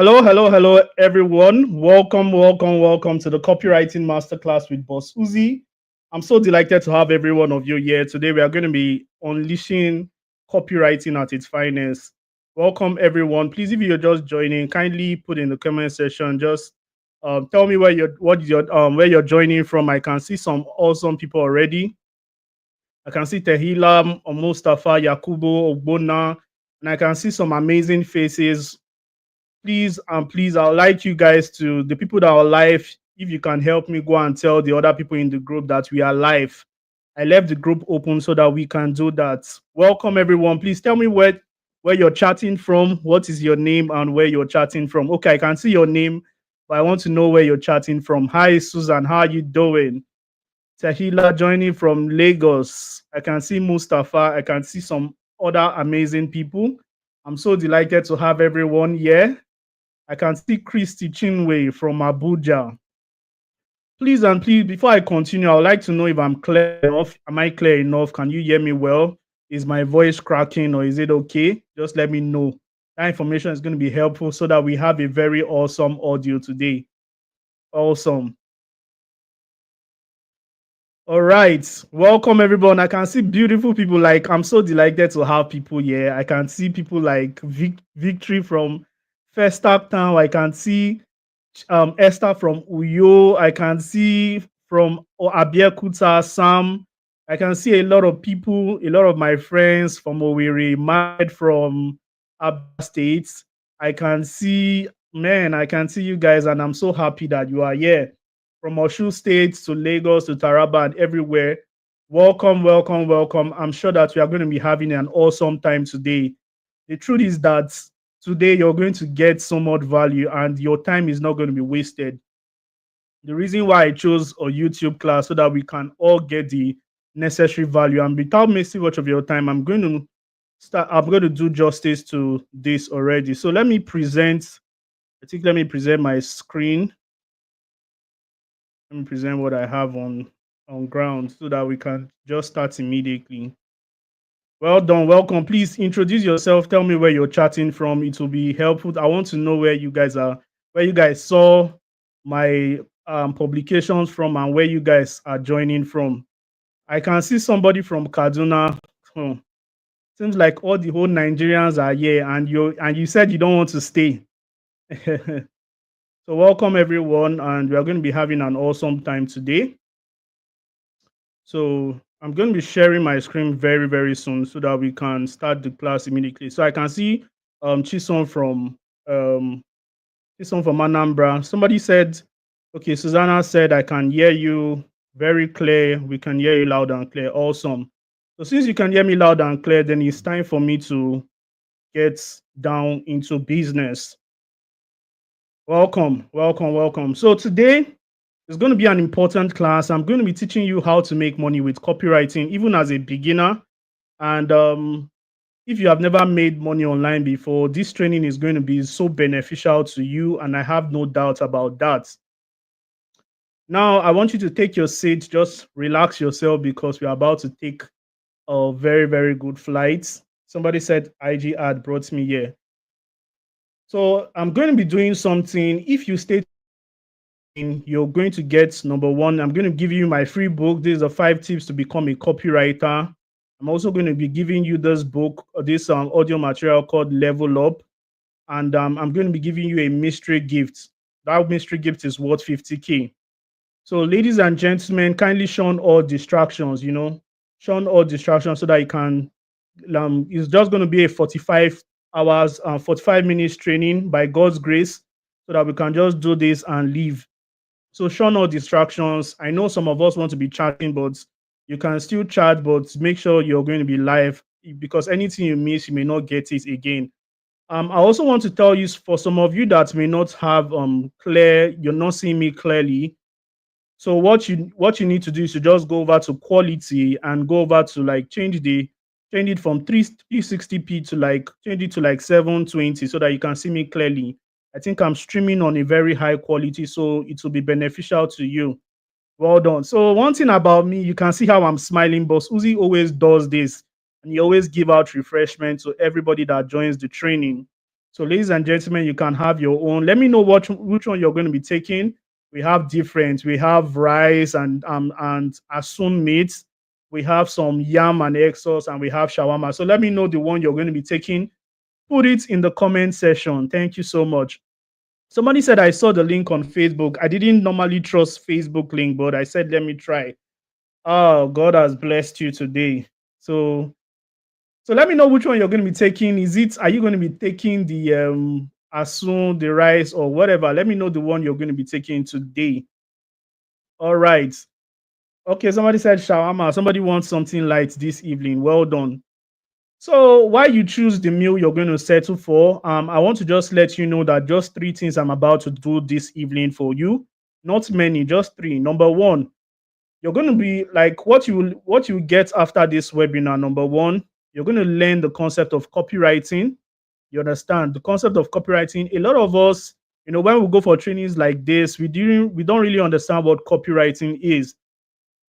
Hello, everyone. Welcome to the Copywriting Masterclass with Bossuhzi. I'm so delighted to have every one of you here. Today, we are going to be unleashing copywriting at its finest. Welcome, everyone. Please, if you're just joining, kindly put in the comment section. Just tell me where you're joining from. I can see some awesome people already. I can see Tehila, Mustafa, Yakubo, Ogbona, and I can see some amazing faces. Please, I would like you guys to the people that are live. If you can help me go and tell the other people in the group that we are live. I left the group open so that we can do that. Welcome everyone. Please tell me where you're chatting from, what is your name, and where you're chatting from. Okay, I can see your name, but I want to know where you're chatting from. Hi Susan, how are you doing? Tahila joining from Lagos. I can see Mustafa. I can see some other amazing people. I'm so delighted to have everyone here. I can see Christy Chinwe from Abuja. Please, before I continue, I would like to know if I'm clear enough. Am I clear enough? Can you hear me well? Is my voice cracking or is it okay? Just let me know. That information is going to be helpful so that we have a very awesome audio today. Awesome. All right. Welcome, everyone. I can see beautiful people. Like, I'm so delighted to have people here. I can see people like Victory from First Up Town. I can see Esther from Uyo. I can see from Abiakuta, Sam. I can see a lot of people, a lot of my friends from Owerri, Mad from Abia States. I can see you guys, and I'm so happy that you are here from Oshu State to Lagos to Taraba and everywhere. Welcome. I'm sure that we are going to be having an awesome time today. The truth is that today you're going to get so much value and your time is not going to be wasted. The reason why I chose a YouTube class so that we can all get the necessary value and without wasting much of your time, I'm going to do justice to this already. So let me present my screen. Let me present what I have on ground so that we can just start immediately. Well done, welcome. Please introduce yourself. Tell me where you're chatting from. It will be helpful. I want to know where you guys are, where you guys saw my publications from, and where you guys are joining from. I can see somebody from Kaduna. Hmm. Seems like all the whole Nigerians are here, and you said you don't want to stay. So welcome everyone, and we are going to be having an awesome time today. So I'm going to be sharing my screen very, very soon so that we can start the class immediately. So I can see Chisom um Chisom from Anambra. Somebody said, okay, Susanna said I can hear you very clear. We can hear you loud and clear. Awesome. So since you can hear me loud and clear, then it's time for me to get down into business. Welcome. So today it's going to be an important class. I'm going to be teaching you how to make money with copywriting, even as a beginner. And if you have never made money online before, this training is going to be so beneficial to you. And I have no doubt about that. Now, I want you to take your seat, just relax yourself because we're about to take a very, very good flight. Somebody said IG ad brought me here. So I'm going to be doing something. If you stay you're going to get number one. I'm going to give you my free book. These are 5 tips to become a copywriter. I'm also going to be giving you this book, this audio material called Level Up, and I'm going to be giving you a mystery gift. That mystery gift is worth 50K. So, ladies and gentlemen, kindly shun all distractions. Shun all distractions so that you can. It's just going to be a 45 hours, 45 minutes training by God's grace, so that we can just do this and leave. So shun all distractions. I know some of us want to be chatting, but you can still chat, but make sure you're going to be live because anything you miss, you may not get it again. I also want to tell you for some of you that may not have you're not seeing me clearly. So what you need to do is to just go over to quality and go over to like change it from 360p to like change it to like 720 so that you can see me clearly. I think I'm streaming on a very high quality, so it will be beneficial to you. Well done. So one thing about me, you can see how I'm smiling. Boss Uzi always does this, and he always give out refreshment to everybody that joins the training. So, ladies and gentlemen, you can have your own. Let me know which one you're going to be taking. We have different. We have rice and asun meat. We have some yam and egg sauce, and we have shawarma. So let me know the one you're going to be taking. Put it in the comment section. Thank you so much. Somebody said I saw the link on Facebook. I didn't normally trust Facebook link, but I said let me try. Oh, God has blessed you today. So so let me know which one you're going to be taking. Are you going to be taking the asun, the rice, or whatever? Let me know the one you're going to be taking today. All right. Okay, somebody said shawarma. Somebody wants something light this evening. Well done. So why you choose the meal you're going to settle for? I want to just let you know that just three things I'm about to do this evening for you. Not many, just three. Number one, you're going to be like what you get after this webinar. Number one, you're going to learn the concept of copywriting. You understand the concept of copywriting. A lot of us, when we go for trainings like this, we don't really understand what copywriting is.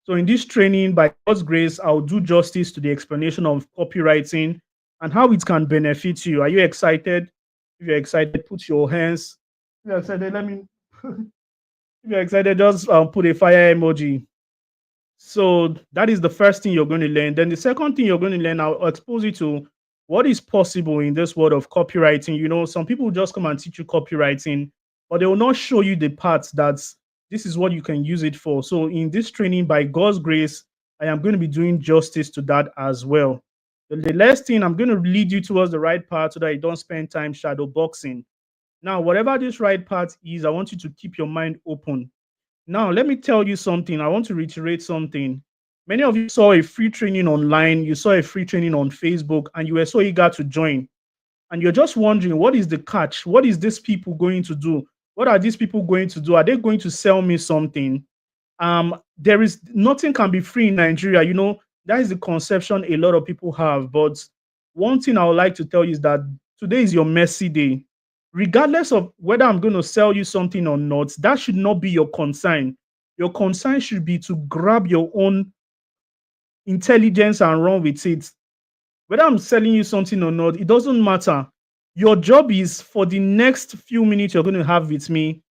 So in this training, by God's grace, I'll do justice to the explanation of copywriting and how it can benefit you. Are you excited? If you're excited, put your hands. If you're excited, let me. If you're excited, just put a fire emoji. So that is the first thing you're going to learn. Then the second thing you're going to learn, I'll expose you to what is possible in this world of copywriting. Some people just come and teach you copywriting, but they will not show you the parts that this is what you can use it for. So in this training, by God's grace, I am going to be doing justice to that as well. The last thing, I'm going to lead you towards the right path so that you don't spend time shadow boxing. Now, whatever this right path is, I want you to keep your mind open. Now, let me tell you something. I want to reiterate something. Many of you saw a free training online, you saw a free training on Facebook, and you were so eager to join. And you're just wondering, what is the catch? What is these people going to do? What are these people going to do? Are they going to sell me something? There is nothing can be free in Nigeria. That is the conception a lot of people have. But one thing I would like to tell you is that today is your mercy day. Regardless of whether I'm going to sell you something or not, that should not be your concern. Your concern should be to grab your own intelligence and run with it. Whether I'm selling you something or not, it doesn't matter. Your job is for the next few minutes you're going to have with me.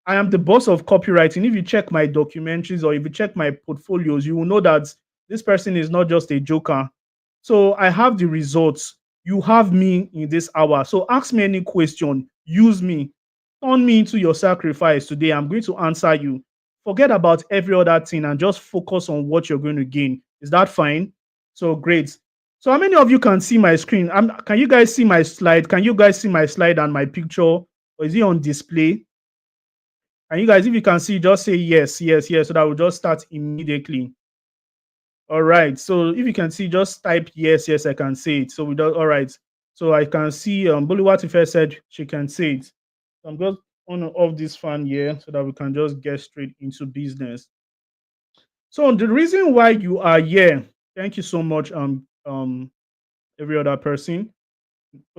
I am the boss of copywriting. If you check my documentaries or if you check my portfolios, you will know that this person is not just a joker. So I have the results. You have me in this hour. So ask me any question. Use me. Turn me into your sacrifice today. I'm going to answer you. Forget about every other thing and just focus on what you're going to gain. Is that fine? So great. So how many of you can see my screen? Can you guys see my slide? Can you guys see my slide and my picture? Or is it on display? And you guys, if you can see, just say yes, yes, yes, so that we'll just start immediately. All right. So if you can see, just type yes, yes, I can see it. So we do all right. So I can see Boluwatife said she can see it. So I'm just on off this fan here so that we can just get straight into business. So the reason why you are here, thank you so much, every other person.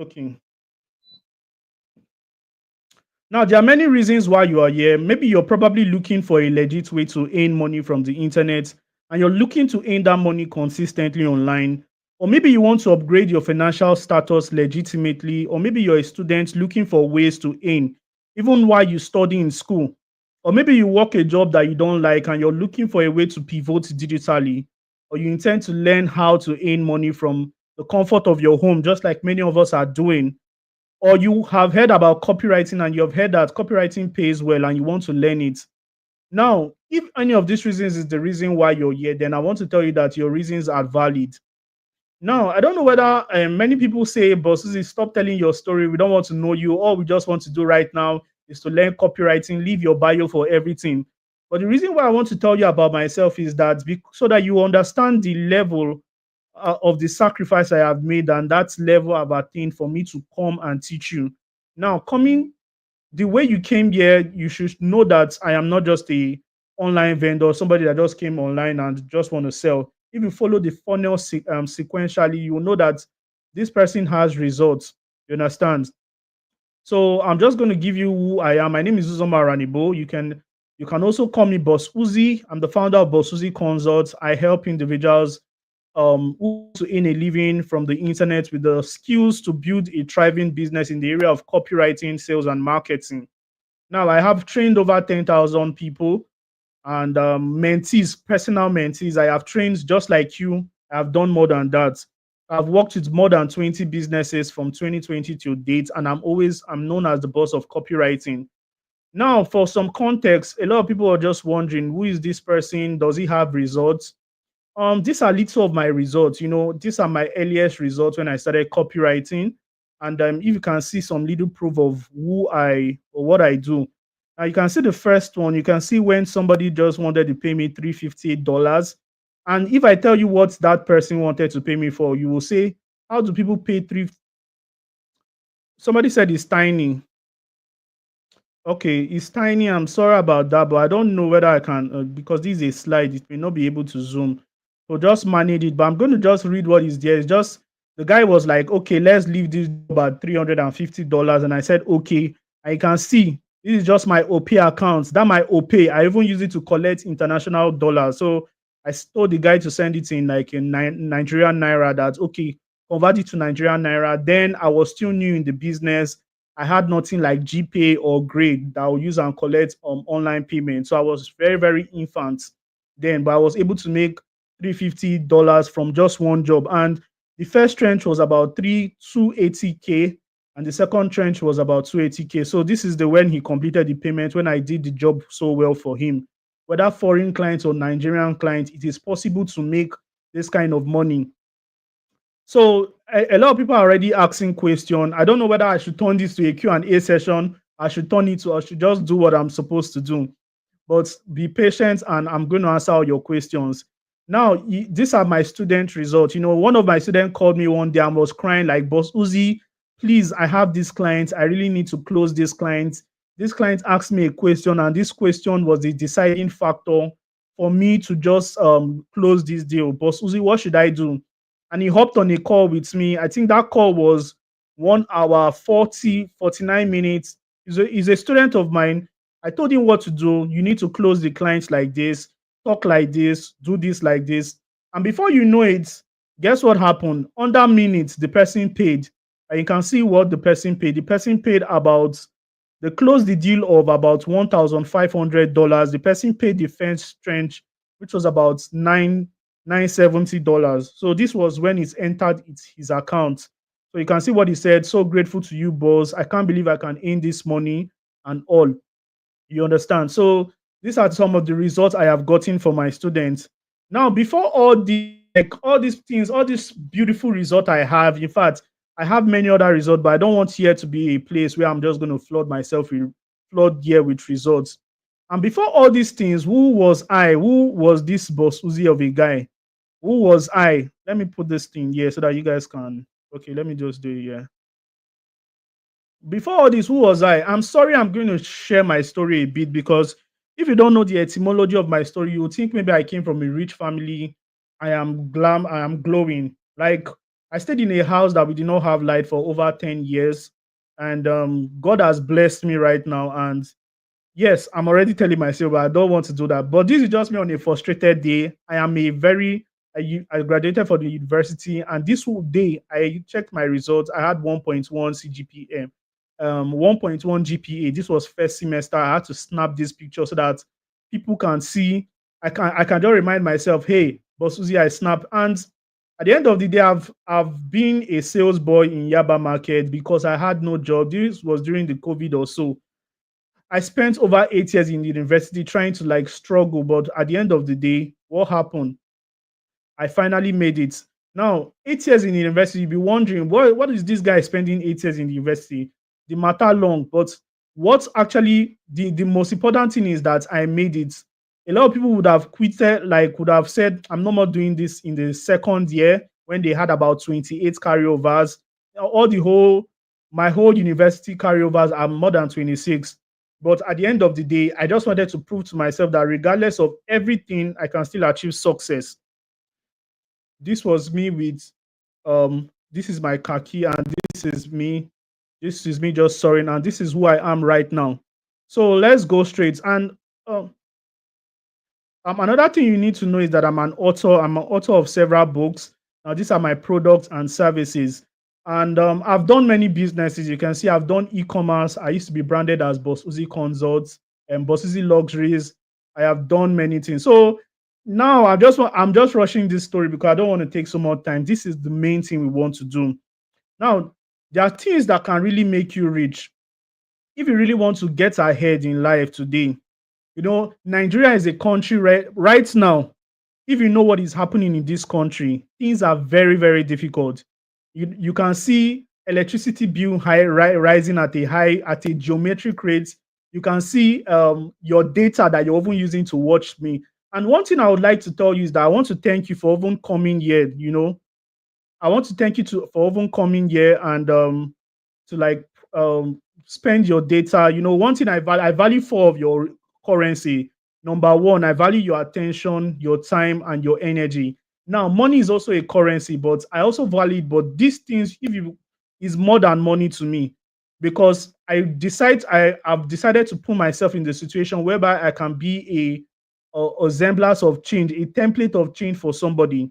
Okay. Now, there are many reasons why you are here. Maybe you're probably looking for a legit way to earn money from the internet, and you're looking to earn that money consistently online. Or maybe you want to upgrade your financial status legitimately, or maybe you're a student looking for ways to earn, even while you study in school. Or maybe you work a job that you don't like and you're looking for a way to pivot digitally, or you intend to learn how to earn money from the comfort of your home, just like many of us are doing. Or you have heard about copywriting and you have heard that copywriting pays well and you want to learn it. Now, if any of these reasons is the reason why you're here, then I want to tell you that your reasons are valid. Now, I don't know whether many people say, Bossuhzi, stop telling your story. We don't want to know you. All we just want to do right now is to learn copywriting, leave your bio for everything. But the reason why I want to tell you about myself is that so that you understand the level of the sacrifice I have made and that level I've attained for me to come and teach you. Now, coming the way you came here, you should know that I am not just a online vendor, somebody that just came online and just want to sell. If you follow the funnel sequentially, you will know that this person has results. You understand? So I'm just going to give you who I am. My name is Uzoma Ranibo. You can also call me Bossuhzi. I'm the founder of Bossuhzi Consults. I help individuals who want to earn a living from the internet with the skills to build a thriving business in the area of copywriting, sales, and marketing. Now, I have trained over 10,000 people and mentees, personal mentees. I have trained just like you. I have done more than that. I've worked with more than 20 businesses from 2020 to date, and I'm known as the boss of copywriting. Now, for some context, a lot of people are just wondering, who is this person? Does he have results? These are little of my results. These are my earliest results when I started copywriting. And if you can see some little proof of who I or what I do. Now you can see the first one. You can see when somebody just wanted to pay me $358. And if I tell you what that person wanted to pay me for, you will say, how do people pay three? Somebody said it's tiny. Okay, it's tiny. I'm sorry about that, but I don't know whether I can because this is a slide. It may not be able to zoom. So just manage it. But I'm going to just read what is there. It's just the guy was like, okay, let's leave this job at $350, and I said, okay. I can see this is just my OP account. That my OP. I even use it to collect international dollars. So I told the guy to send it in like in Nigerian naira. That okay, convert it to Nigerian naira. Then I was still new in the business. I had nothing like GPay or Grade that I would use and collect online payment. So I was very, very infant then, but I was able to make $350 from just one job. And the first tranche was about 280K, and the second tranche was about 280K. So this is the when he completed the payment, when I did the job so well for him. Whether foreign clients or Nigerian clients, it is possible to make this kind of money. So a lot of people are already asking question. I don't know whether I should turn this to a Q&A session. I should turn it to, I should just do what I'm supposed to do. But be patient and I'm going to answer all your questions. Now, these are my student results. One of my students called me one day and was crying like, Bossuhzi, please, I have this client. I really need to close this client. This client asked me a question, and this question was the deciding factor for me to just close this deal. Bossuhzi, what should I do? And he hopped on a call with me. I think that call was 1 hour, 49 minutes. He's a student of mine. I told him what to do. You need to close the clients like this, talk like this, do this like this. And before you know it, guess what happened? Under minutes, the person paid. And you can see what the person paid. The person paid about, they closed the deal of about $1,500. The person paid the first tranche, which was about $970. So this was when it's entered his account. So you can see what he said. So grateful to you, boss. I can't believe I can earn this money and all. You understand? So these are some of the results I have gotten for my students. Now, before all the like all these things, all this beautiful result I have, in fact, I have many other results, but I don't want here to be a place where I'm just going to flood myself with flood here with results. And before all these things, who was I? Who was this Bossuhzi of a guy? Who was I? Let me put this thing here so that you guys can. Okay, let me just do it here. Before all this, who was I? I'm sorry, I'm going to share my story a bit because if you don't know the etymology of my story, you would think maybe I came from a rich family. I am glowing. Like I stayed in a house that we did not have light for over 10 years. And God has blessed me right now. And yes, I'm already telling myself, but I don't want to do that. But this is just me on a frustrated day. I am a very, I graduated from the university, and this whole day I checked my results. I had 1.1 CGPA, 1.1 GPA. This was first semester. I had to snap this picture so that people can see. I can just remind myself, hey, Bossuhzi, I snapped. And at the end of the day, I've been a sales boy in Yaba Market because I had no job. This was during the COVID or so. I spent over 8 years in the university trying to like struggle, but at the end of the day, what happened? I finally made it. Now, 8 years in the university, you'll be wondering, what is this guy spending 8 years in the university? The matter long, but what's actually the most important thing is that I made it. A lot of people would have quitted, like would have said, I'm no more doing this in the second year when they had about 28 carryovers. All the whole, my whole university carryovers are more than 26. But at the end of the day, I just wanted to prove to myself that regardless of everything, I can still achieve success. This was me with this is my khaki, and this is me just soaring, and this is who I am right now. So let's go straight. And um Another thing you need to know is that I'm an author. I'm an author of several books. Now, these are my products and services. And I've done many businesses. You can see I've done e-commerce. I used to be branded as Bossuhzi Consults and Bossuhzi Luxuries. I have done many things. So now I'm just rushing this story because I don't want to take so much time. This is the main thing we want to do. Now, there are things that can really make you rich. If you really want to get ahead in life today, Nigeria is a country right now. If you know what is happening in this country, things are very, very difficult. You can see electricity bill rising at a geometric rate. You can see your data that you're even using to watch me. And one thing I would like to tell you is that I want to thank you for even coming here. I want to thank you for even coming here and to like spend your data. One thing I value four of your currency. Number one, I value your attention, your time, and your energy. Now, money is also a currency, but I also value it. But these things, if you is more than money to me, because I've decided to put myself in the situation whereby I can be a semblance of change, a template of change for somebody.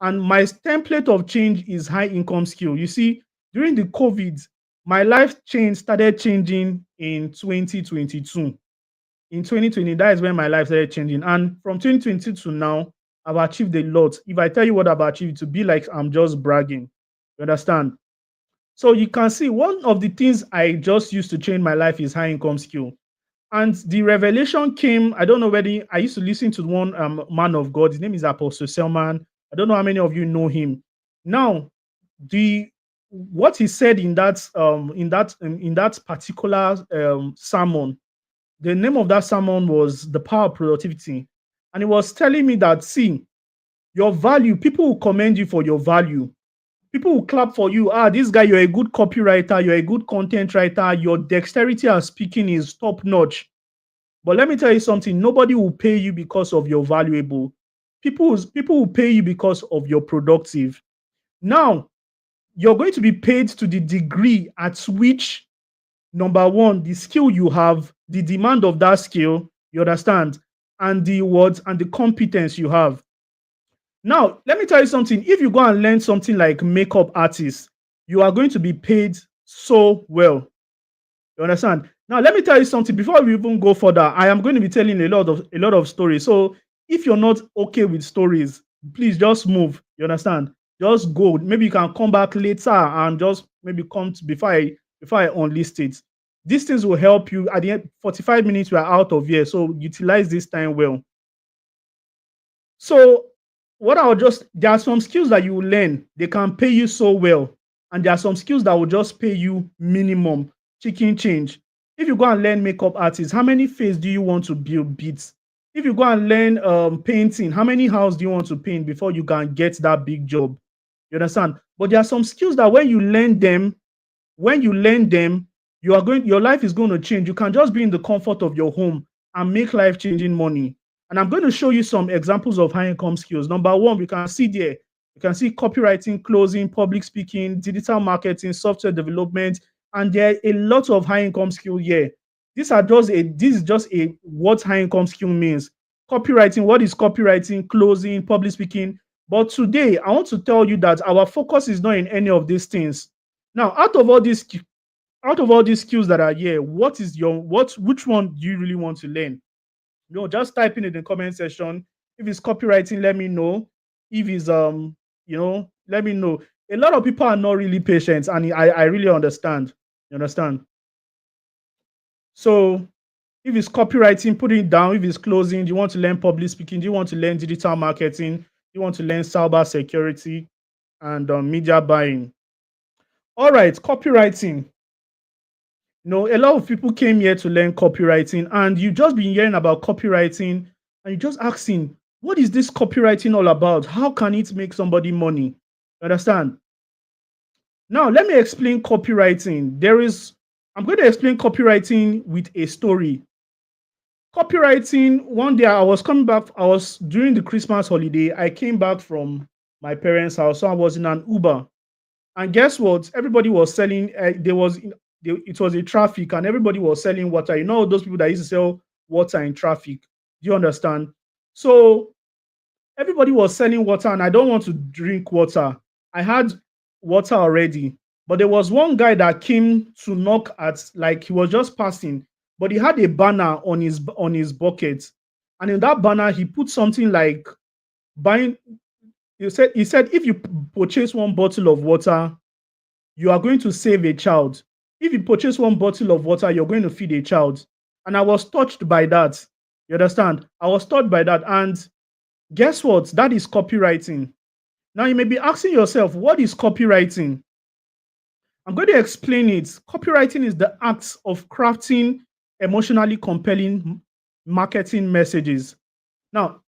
And my template of change is high income skill. You see, during the COVID, my life change started changing in 2022. In 2020, that is when my life started changing. And from 2022 to now, I've achieved a lot. If I tell you what I've achieved, to be like I'm just bragging. You understand? So you can see one of the things I just used to change my life is high income skill. And the revelation came. I don't know whether I used to listen to one man of God. His name is Apostle Selman. I don't know how many of you know him. Now, the what he said in that particular sermon, the name of that sermon was The Power of Productivity. And he was telling me that, see, your value, people will commend you for your value. People will clap for you. This guy, you're a good copywriter, you're a good content writer, your dexterity at speaking is top notch. But let me tell you something, nobody will pay you because of your valuable. People will pay you because of your productive. Now, you're going to be paid to the degree at which, number one, the skill you have, the demand of that skill, you understand, and the words and the competence you have. Now, let me tell you something. If you go and learn something like makeup artist, you are going to be paid so well. You understand? Now, let me tell you something. Before we even go further, I am going to be telling a lot of stories. So, if you're not okay with stories, please just move. You understand? Just go. Maybe you can come back later and just maybe before I unlist it. These things will help you. At the end, 45 minutes, we are out of here. So utilize this time well. So there are some skills that you will learn. They can pay you so well. And there are some skills that will just pay you minimum chicken change. If you go and learn makeup artist, how many face do you want to build beats? If you go and learn painting, how many house do you want to paint before you can get that big job? You understand? But there are some skills that when you learn them, your life is going to change. You can just be in the comfort of your home and make life-changing money. And I'm going to show you some examples of high income skills. Number one, we can see there, you can see copywriting, closing, public speaking, digital marketing, software development, and there are a lot of high income skill here. This is just a what high income skill means. Copywriting, what is copywriting, closing, public speaking. But today, I want to tell you that our focus is not in any of these things. Now, out of all these skills that are here, which one do you really want to learn? Just type in the comment section. If it's copywriting, let me know. If it's let me know. A lot of people are not really patient, and I really understand. You understand? So if it's copywriting, put it down. If it's closing, do you want to learn public speaking? Do you want to learn digital marketing? Do you want to learn cyber security and media buying? All right, copywriting. A lot of people came here to learn copywriting, and you just been hearing about copywriting, and you just asking, what is this copywriting all about? How can it make somebody money? You understand? Now, let me explain copywriting. I'm going to explain copywriting with a story. Copywriting, one day I was coming back, I was during the Christmas holiday, I came back from my parents' house, so I was in an Uber. And guess what? Everybody was selling, it was a traffic, and everybody was selling water. Those people that used to sell water in traffic. Do you understand? So everybody was selling water, and I don't want to drink water. I had water already, but there was one guy that came to knock at, like, he was just passing, but he had a banner on his bucket, and in that banner he put something like buying. He said if you purchase one bottle of water, you are going to save a child. If you purchase one bottle of water, you're going to feed a child. And I was touched by that. You understand? I was touched by that. And guess what? That is copywriting. Now you may be asking yourself, what is copywriting? I'm going to explain it. Copywriting is the act of crafting emotionally compelling marketing messages. Now,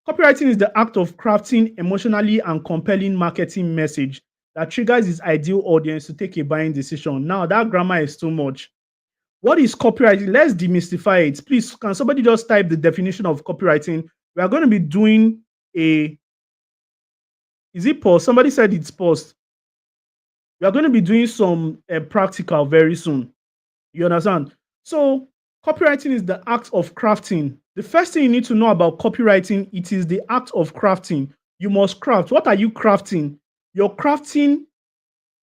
copywriting is the act of crafting emotionally and compelling marketing message that triggers its ideal audience to take a buying decision. Now, that grammar is too much. What is copywriting? Let's demystify it. Please, can somebody just type the definition of copywriting? We are going to be doing a. Is it paused? Somebody said it's paused. We are going to be doing some practical very soon. You understand? So, copywriting is the act of crafting. The first thing you need to know about copywriting, it is the act of crafting. You must craft. What are you crafting? You're crafting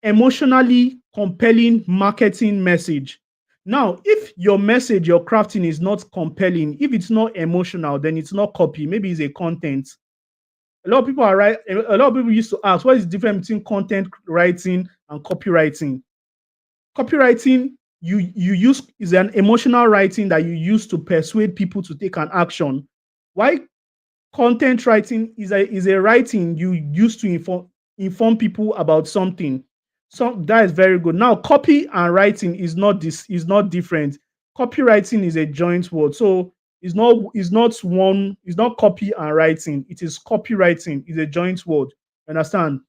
emotionally compelling marketing message. Now, if your message you're crafting is not compelling, if it's not emotional, then it's not copy. Maybe it's a content. A lot of people are right. A lot of people used to ask, what is the difference between content writing and copywriting? Copywriting you use is an emotional writing that you use to persuade people to take an action. Why content writing is a writing you use to inform people about something. So that is very good. Now, copy and writing is not different. Copywriting is a joint word. So it's not copy and writing. It is copywriting. It's a joint word. Understand?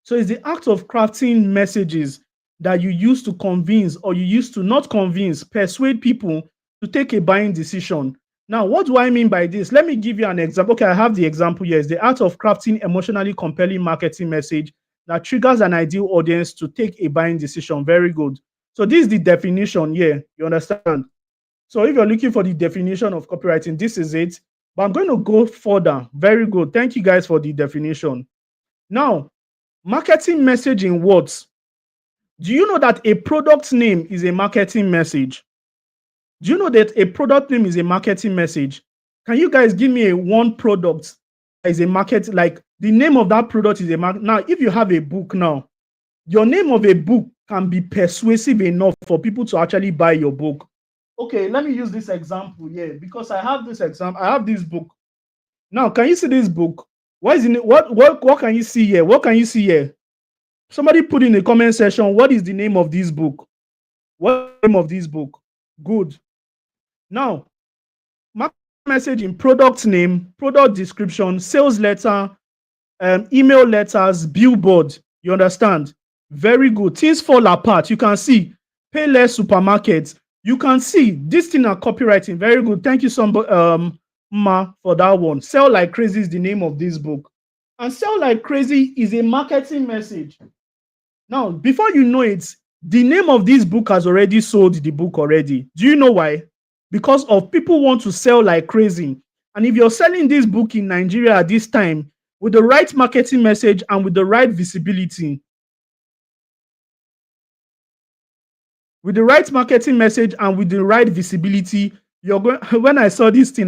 So it's the act of crafting messages that you use to convince, or you use to not convince, persuade people to take a buying decision. Now, what do I mean by this? Let me give you an example. Okay, I have the example here. It's the art of crafting emotionally compelling marketing message that triggers an ideal audience to take a buying decision. Very good. So this is the definition here. You understand? So if you're looking for the definition of copywriting, this is it. But I'm going to go further. Very good. Thank you guys for the definition. Now, marketing message in words. Do you know that a product name is a marketing message? Do you know that a product name is a marketing message? Can you guys give me one product that is a market, like the name of that product is a market? Now, if you have a book now, your name of a book can be persuasive enough for people to actually buy your book. Okay, let me use this example here because I have this example. I have this book. Now, can you see this book? What is in it? What can you see here? What can you see here? Somebody put in the comment section, what is the name of this book? What is the name of this book? Good. Now, marketing message in product name, product description, sales letter, email letters, billboard. You understand? Very good. Things fall apart. You can see Payless supermarkets. You can see this thing are copywriting. Very good. Thank you, Ma, for that one. Sell Like Crazy is the name of this book. And Sell Like Crazy is a marketing message. Now, before you know it, the name of this book has already sold the book already. Do you know why? Because of people want to sell like crazy. And if you're selling this book in Nigeria at this time with the right marketing message and with the right visibility, you're going. When I saw this thing,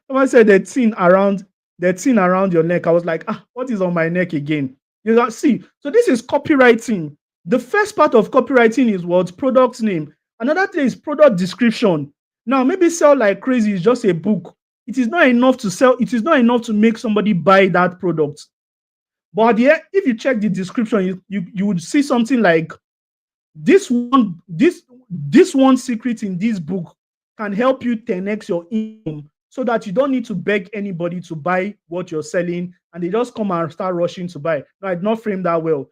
someone said the thing around your neck. I was like, what is on my neck again? You can see. So this is copywriting. The first part of copywriting is what? Product name. Another thing is product description. Now, maybe Sell Like Crazy is just a book. It is not enough to sell. It is not enough to make somebody buy that product. But at the end, if you check the description, you would see something like this one secret in this book can help you 10x your income so that you don't need to beg anybody to buy what you're selling and they just come and start rushing to buy. No, I did not frame that well.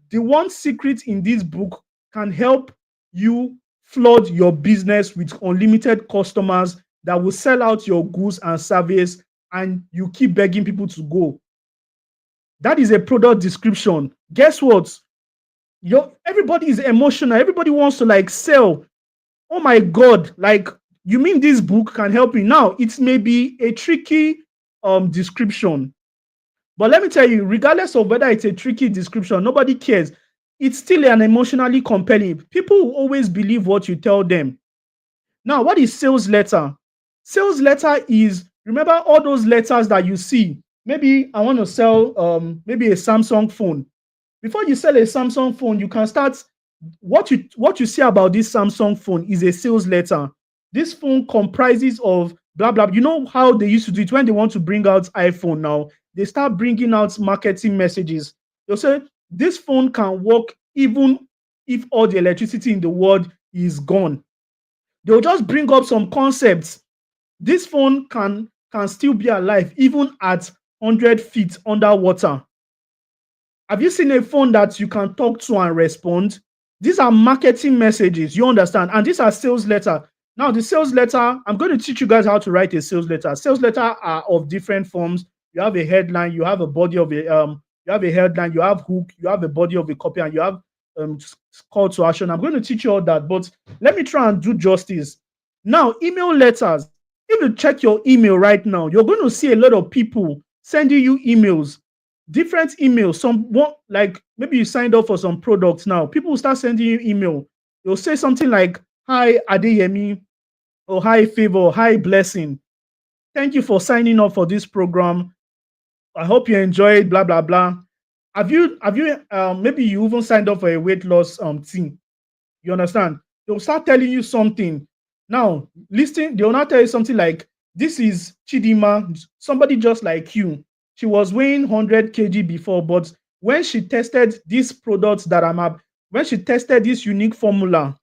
The one secret in this book can help you flood your business with unlimited customers that will sell out your goods and service and you keep begging people to go. That is a product description. Guess what? Everybody is emotional. Everybody wants to like sell. Oh my God, like, you mean this book can help me? Now, it may be a tricky description. But let me tell you, regardless of whether it's a tricky description, nobody cares. It's still an emotionally compelling. People will always believe what you tell them. Now, what is sales letter? Sales letter is, remember all those letters that you see. Maybe I want to sell maybe a Samsung phone. Before you sell a Samsung phone, you can start what you see about this Samsung phone is a sales letter. This phone comprises of blah blah. You know how they used to do it when they want to bring out iPhone now. They start bringing out marketing messages. They'll say this phone can work even if all the electricity in the world is gone. They'll just bring up some concepts. This phone can still be alive even at 100 feet underwater. Have you seen a phone that you can talk to and respond? These are marketing messages, you understand? And these are sales letter. Now, the sales letter, I'm going to teach you guys how to write a sales letter. Sales letter are of different forms. You have a headline, you have a body of you have a headline, you have hook, you have a body of a copy, and you have call to action. I'm going to teach you all that, but let me try and do justice. Now, email letters. If you check your email right now, you're going to see a lot of people sending you emails, different emails. Some like maybe you signed up for some products now. People will start sending you email. They'll say something like, "Hi Adeyemi," or "Hi Favor," "Hi Blessing. Thank you for signing up for this program. I hope you enjoy it." Blah blah blah. Have you maybe you even signed up for a weight loss team? You understand? They'll start telling you something. Now, listen, they'll not tell you something like, "This is Chidima, somebody just like you. She was weighing 100 kg before, but when she tested these products that when she tested this unique formula,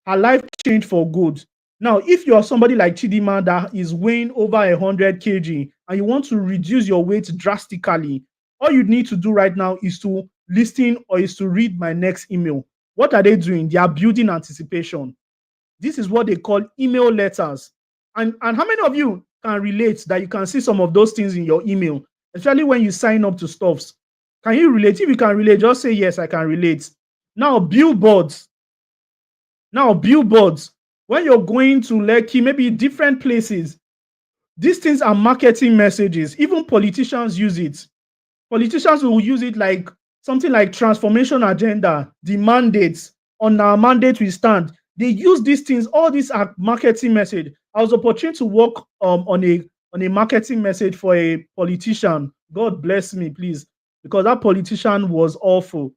her life changed for good." Now, if you're somebody like Chidima that is weighing over 100 kg and you want to reduce your weight drastically, all you need to do right now is to listen or is to read my next email. What are they doing? They are building anticipation. This is what they call email letters. And how many of you can relate that you can see some of those things in your email, especially when you sign up to stuffs? Can you relate? If you can relate, just say yes, I can relate. Now, billboards. When you're going to Lekki, maybe different places, these things are marketing messages. Even politicians use it. Politicians will use it like something like transformation agenda, the mandates, on our mandate we stand. They use these things, all these are marketing message. I was opportune to work on a marketing message for a politician. God bless me, please, because that politician was awful.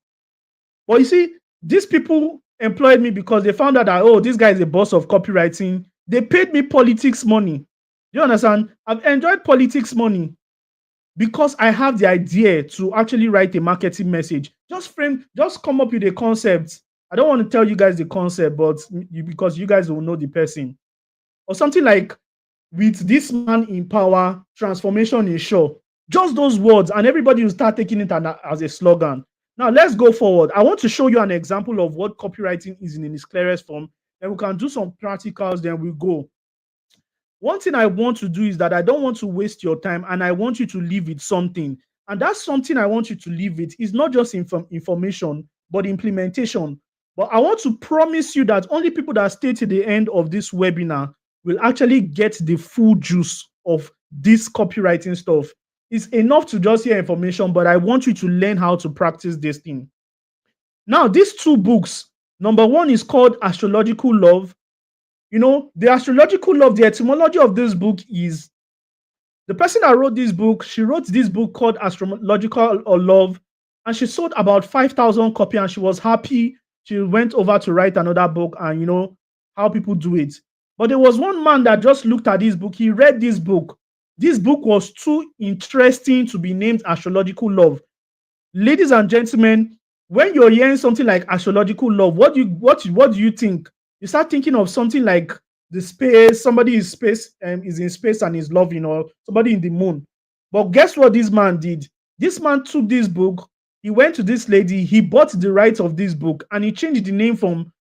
But you see, these people employed me because they found out that, oh, this guy is a boss of copywriting. They paid me politics money. You understand? I've enjoyed politics money because I have the idea to actually write a marketing message. Just come up with a concept. I don't want to tell you guys the concept, but because you guys will know the person. Or something like, "With this man in power, transformation is sure." Just those words, and everybody will start taking it as a slogan. Now, let's go forward. I want to show you an example of what copywriting is in its clearest form. Then we can do some practicals, then we go. One thing I want to do is that I don't want to waste your time, and I want you to leave with something. And that's something I want you to leave with is not just information, but implementation. But I want to promise you that only people that stay to the end of this webinar will actually get the full juice of this copywriting stuff. It's enough to just hear information, but I want you to learn how to practice this thing. Now, these two books, number one is called Astrological Love. You know, the astrological love, the etymology of this book is the person that wrote this book, she wrote this book called Astrological Love, and she sold about 5,000 copies, and she was happy. She went over to write another book, and you know how people do it. But there was one man that just looked at this book. He read this book. This book was too interesting to be named Astrological Love. Ladies and gentlemen, when you're hearing something like Astrological Love, what do you think? You start thinking of something like the space, somebody is in space and is loving, or somebody in the moon. But guess what this man did? This man took this book, he went to this lady, he bought the rights of this book, and he changed the name from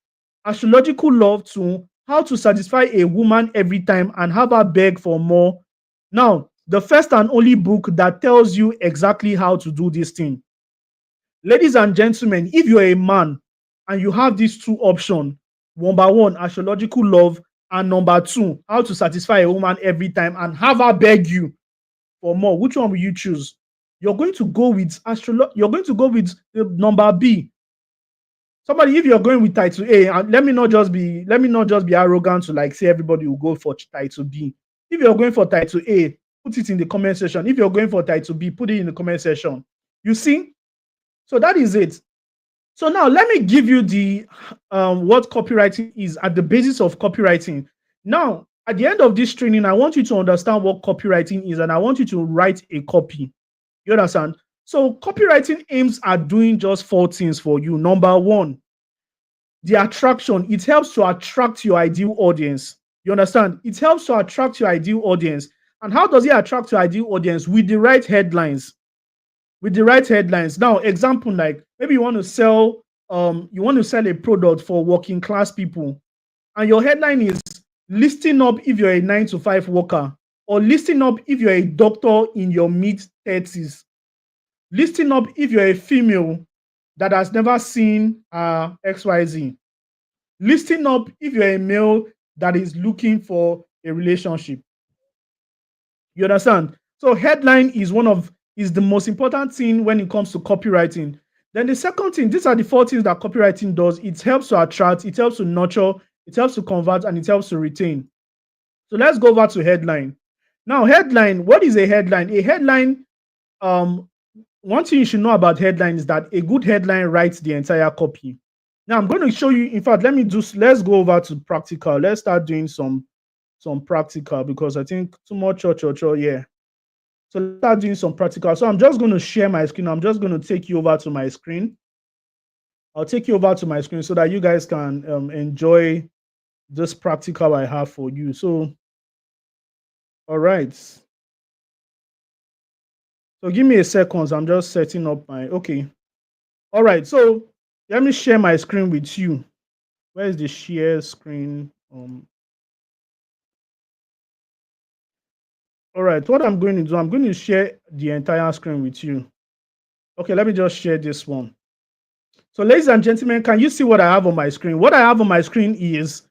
Astrological Love to How to Satisfy a Woman Every Time and Have Her Beg for More. Now, the first and only book that tells you exactly how to do this thing. Ladies and gentlemen, if you're a man and you have these two options, number one, Astrological Love, and number two, How to Satisfy a Woman Every Time and Have Her Beg you or more, which one will you choose? You're going to go with you're going to go with the number B. Somebody, if you're going with title A, and let me not just be arrogant to like say everybody will go for title B. If you're going for title A, put it in the comment section. If you're going for title B, put it in the comment section. You see? So that is it. So now let me give you the what copywriting is at the basis of copywriting. Now, at the end of this training, I want you to understand what copywriting is, and I want you to write a copy. You understand? So copywriting aims at doing just 4 things for you. Number 1, the attraction. It helps to attract your ideal audience. You understand? It helps to attract your ideal audience. And how does it attract your ideal audience? With the right headlines. With the right headlines. Now, example, like maybe you want to sell a product for working class people, and your headline is listing up if you're a 9-to-5 worker, or listing up if you're a doctor in your mid-30s, listing up if you're a female that has never seen XYZ, listing up if you're a male that is looking for a relationship. You understand? So headline is the most important thing when it comes to copywriting. Then the second thing, these are the 4 things that copywriting does. It helps to attract, it helps to nurture, it helps to convert, and it helps to retain. So let's go over to headline. Now, headline, what is a headline? A headline, one thing you should know about headline is that a good headline writes the entire copy. Now, I'm going to show you, in fact, let's go over to practical. Let's start doing some practical, because I think too much yeah. So let's start doing some practical. So I'm just going to share my screen. I'm just going to take you over to my screen. I'll take you over to my screen so that you guys can enjoy this practical I have for you. So, all right. So give me a second. I'm just setting up okay. All right. So let me share my screen with you. Where is the share screen? All right, what I'm going to do, I'm going to share the entire screen with you. Okay, let me just share this one. So, ladies and gentlemen, can you see what I have on my screen? What I have on my screen is,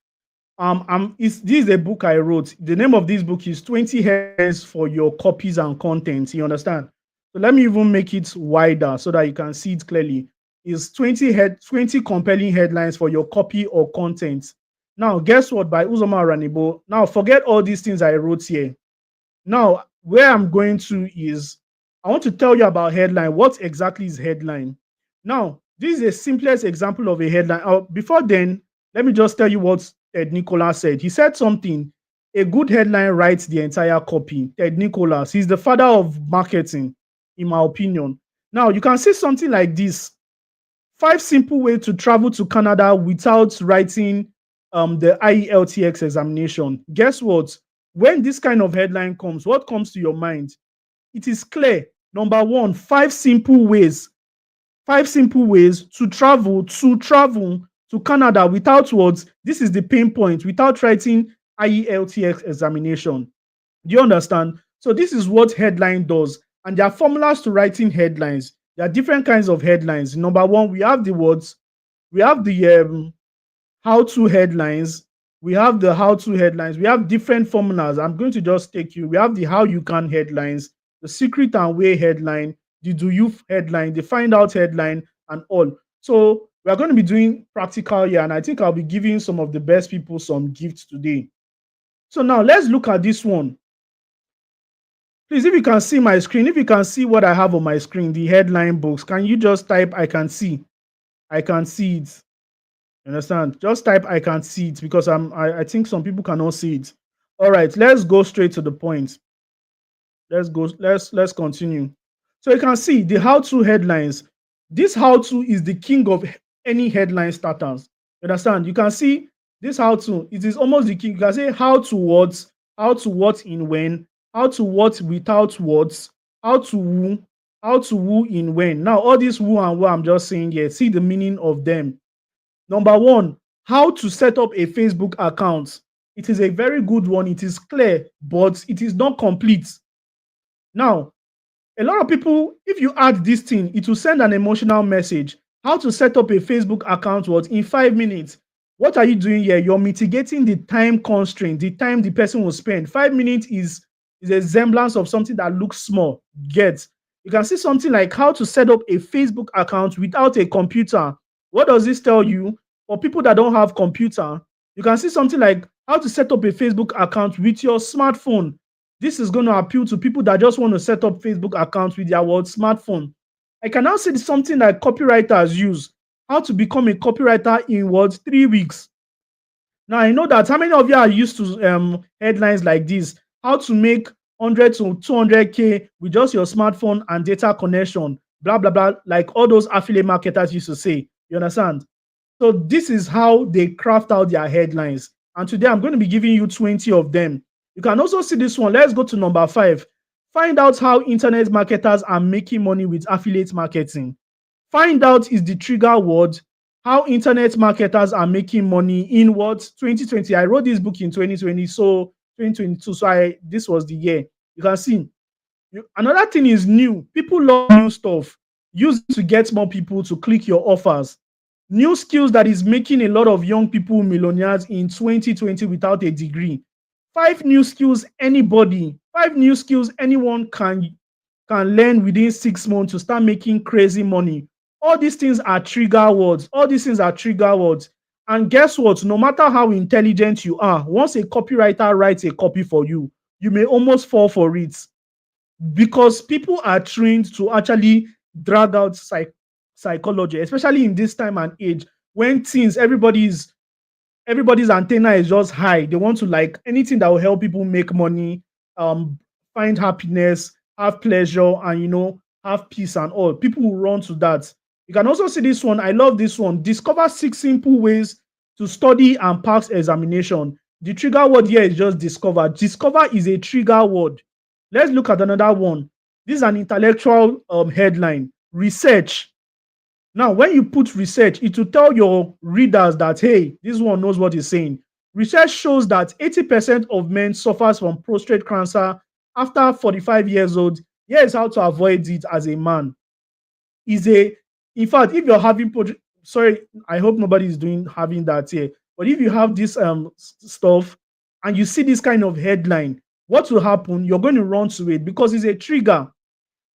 this is a book I wrote. The name of this book is 20 Headlines for Your Copies and Contents. You understand? So let me even make it wider so that you can see it clearly. It's 20 compelling headlines for your copy or content. Now, guess what? By Uzoma Ranibo. Now, forget all these things I wrote here. Now, where I'm going to is, I want to tell you about headline. What exactly is headline? Now, this is the simplest example of a headline. Before then, let me just tell you what Ted Nicholas said. He said something, a good headline writes the entire copy. Ted Nicholas, he's the father of marketing, in my opinion. Now, you can see something like this. 5 simple ways to travel to Canada without writing the IELTS examination. Guess what? When this kind of headline comes, what comes to your mind? It is clear. Number 1, 5 simple ways. 5 simple ways to travel to Canada without words. This is the pain point, without writing IELTS examination. Do you understand? So this is what headline does. And there are formulas to writing headlines. There are different kinds of headlines. Number 1, we have the words. We have the how-to headlines. We have the how-to headlines. We have different formulas. I'm going to just take you. We have the how you can headlines, the secret and way headline, the do you headline, the find out headline, and all. So we are going to be doing practical here, and I think I'll be giving some of the best people some gifts today. So now let's look at this one. Please, if you can see my screen, if you can see what I have on my screen, the headline books, can you just type I can see? I can see it. Understand? Just type I can see it, because I think some people cannot see it. All right, let's go straight to the point. Let's continue. So you can see the how-to headlines. This how-to is the king of any headline starters. You understand? You can see this how-to, it is almost the king. You can say how to what in when, how to what without words, how to who in when. Now, all this who and what I'm just saying here, see the meaning of them. Number 1, how to set up a Facebook account. It is a very good one. It is clear, but it is not complete. Now, a lot of people, if you add this thing, it will send an emotional message. How to set up a Facebook account was in 5 minutes. What are you doing here? You're mitigating the time constraint, the time the person will spend. 5 minutes is is a semblance of something that looks small. Get. You can see something like how to set up a Facebook account without a computer. What does this tell you? For people that don't have computer, you can see something like how to set up a Facebook account with your smartphone. This is going to appeal to people that just want to set up Facebook accounts with their smartphone. I can now see something like copywriters use. How to become a copywriter in 3 weeks. Now I know that how many of you are used to headlines like this? How to make 100 to 200K with just your smartphone and data connection, blah blah blah, like all those affiliate marketers used to say. You understand? So this is how they craft out their headlines. And today I'm going to be giving you 20 of them. You can also see this one. Let's go to number 5. Find out how internet marketers are making money with affiliate marketing. Find out is the trigger word. How internet marketers are making money in 2020. I wrote this book in 2020, so 2022. So this was the year. You can see. Another thing is new. People love new stuff. Use it to get more people to click your offers. New skills that is making a lot of young people millionaires in 2020 without a degree. 5 new skills anyone can learn within 6 months to start making crazy money. All these things are trigger words. And guess what? No matter how intelligent you are, once a copywriter writes a copy for you, you may almost fall for it, because people are trained to actually drag out psychology, especially in this time and age when everybody's antenna is just high. They want to like anything that will help people make money, find happiness, have pleasure, and have peace and all. People will run to that. You can also see this one. I love this one. Discover 6 simple ways to study and pass examination. The trigger word here is just discover. Discover is a trigger word. Let's look at another one. This is an intellectual headline. Research. Now, when you put research, it will tell your readers that, hey, this one knows what it's saying. Research shows that 80% of men suffers from prostate cancer after 45 years old. Here is how to avoid it as a man. In fact, if you're having, sorry, I hope nobody is having that here. But if you have this stuff and you see this kind of headline, what will happen? You're going to run to it because it's a trigger.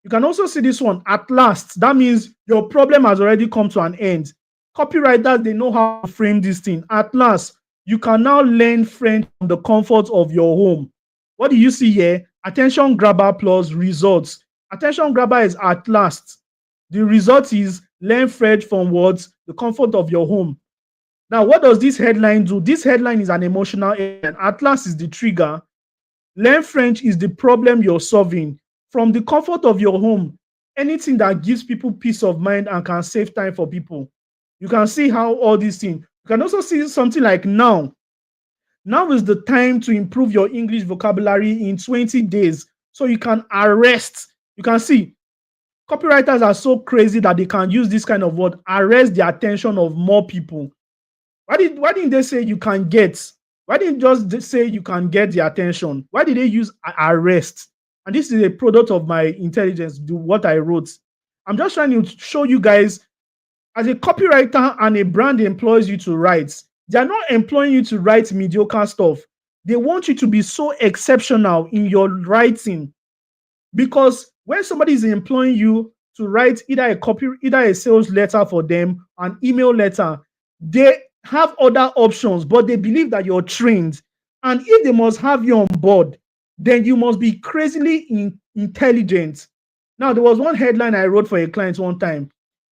You can also see this one, at last. That means your problem has already come to an end. Copywriters, they know how to frame this thing. At last, you can now learn French from the comfort of your home. What do you see here? Attention grabber plus results. Attention grabber is at last. The result is learn French from the comfort of your home. Now, what does this headline do? This headline is an emotional headline. At last is the trigger. Learn French is the problem you're solving. From the comfort of your home, anything that gives people peace of mind and can save time for people. You can see how all these things. You can also see something like now. Now is the time to improve your English vocabulary in 20 days so you can arrest. You can see copywriters are so crazy that they can use this kind of word, arrest the attention of more people. Why didn't they say you can get? Why didn't just say you can get the attention? Why did they use arrest? And this is a product of my intelligence, what I wrote. I'm just trying to show you guys, as a copywriter and a brand employs you to write, they're not employing you to write mediocre stuff. They want you to be so exceptional in your writing. Because when somebody is employing you to write either a sales letter for them, an email letter, they have other options, but they believe that you're trained. And if they must have you on board, then you must be crazily intelligent. Now, there was one headline I wrote for a client one time.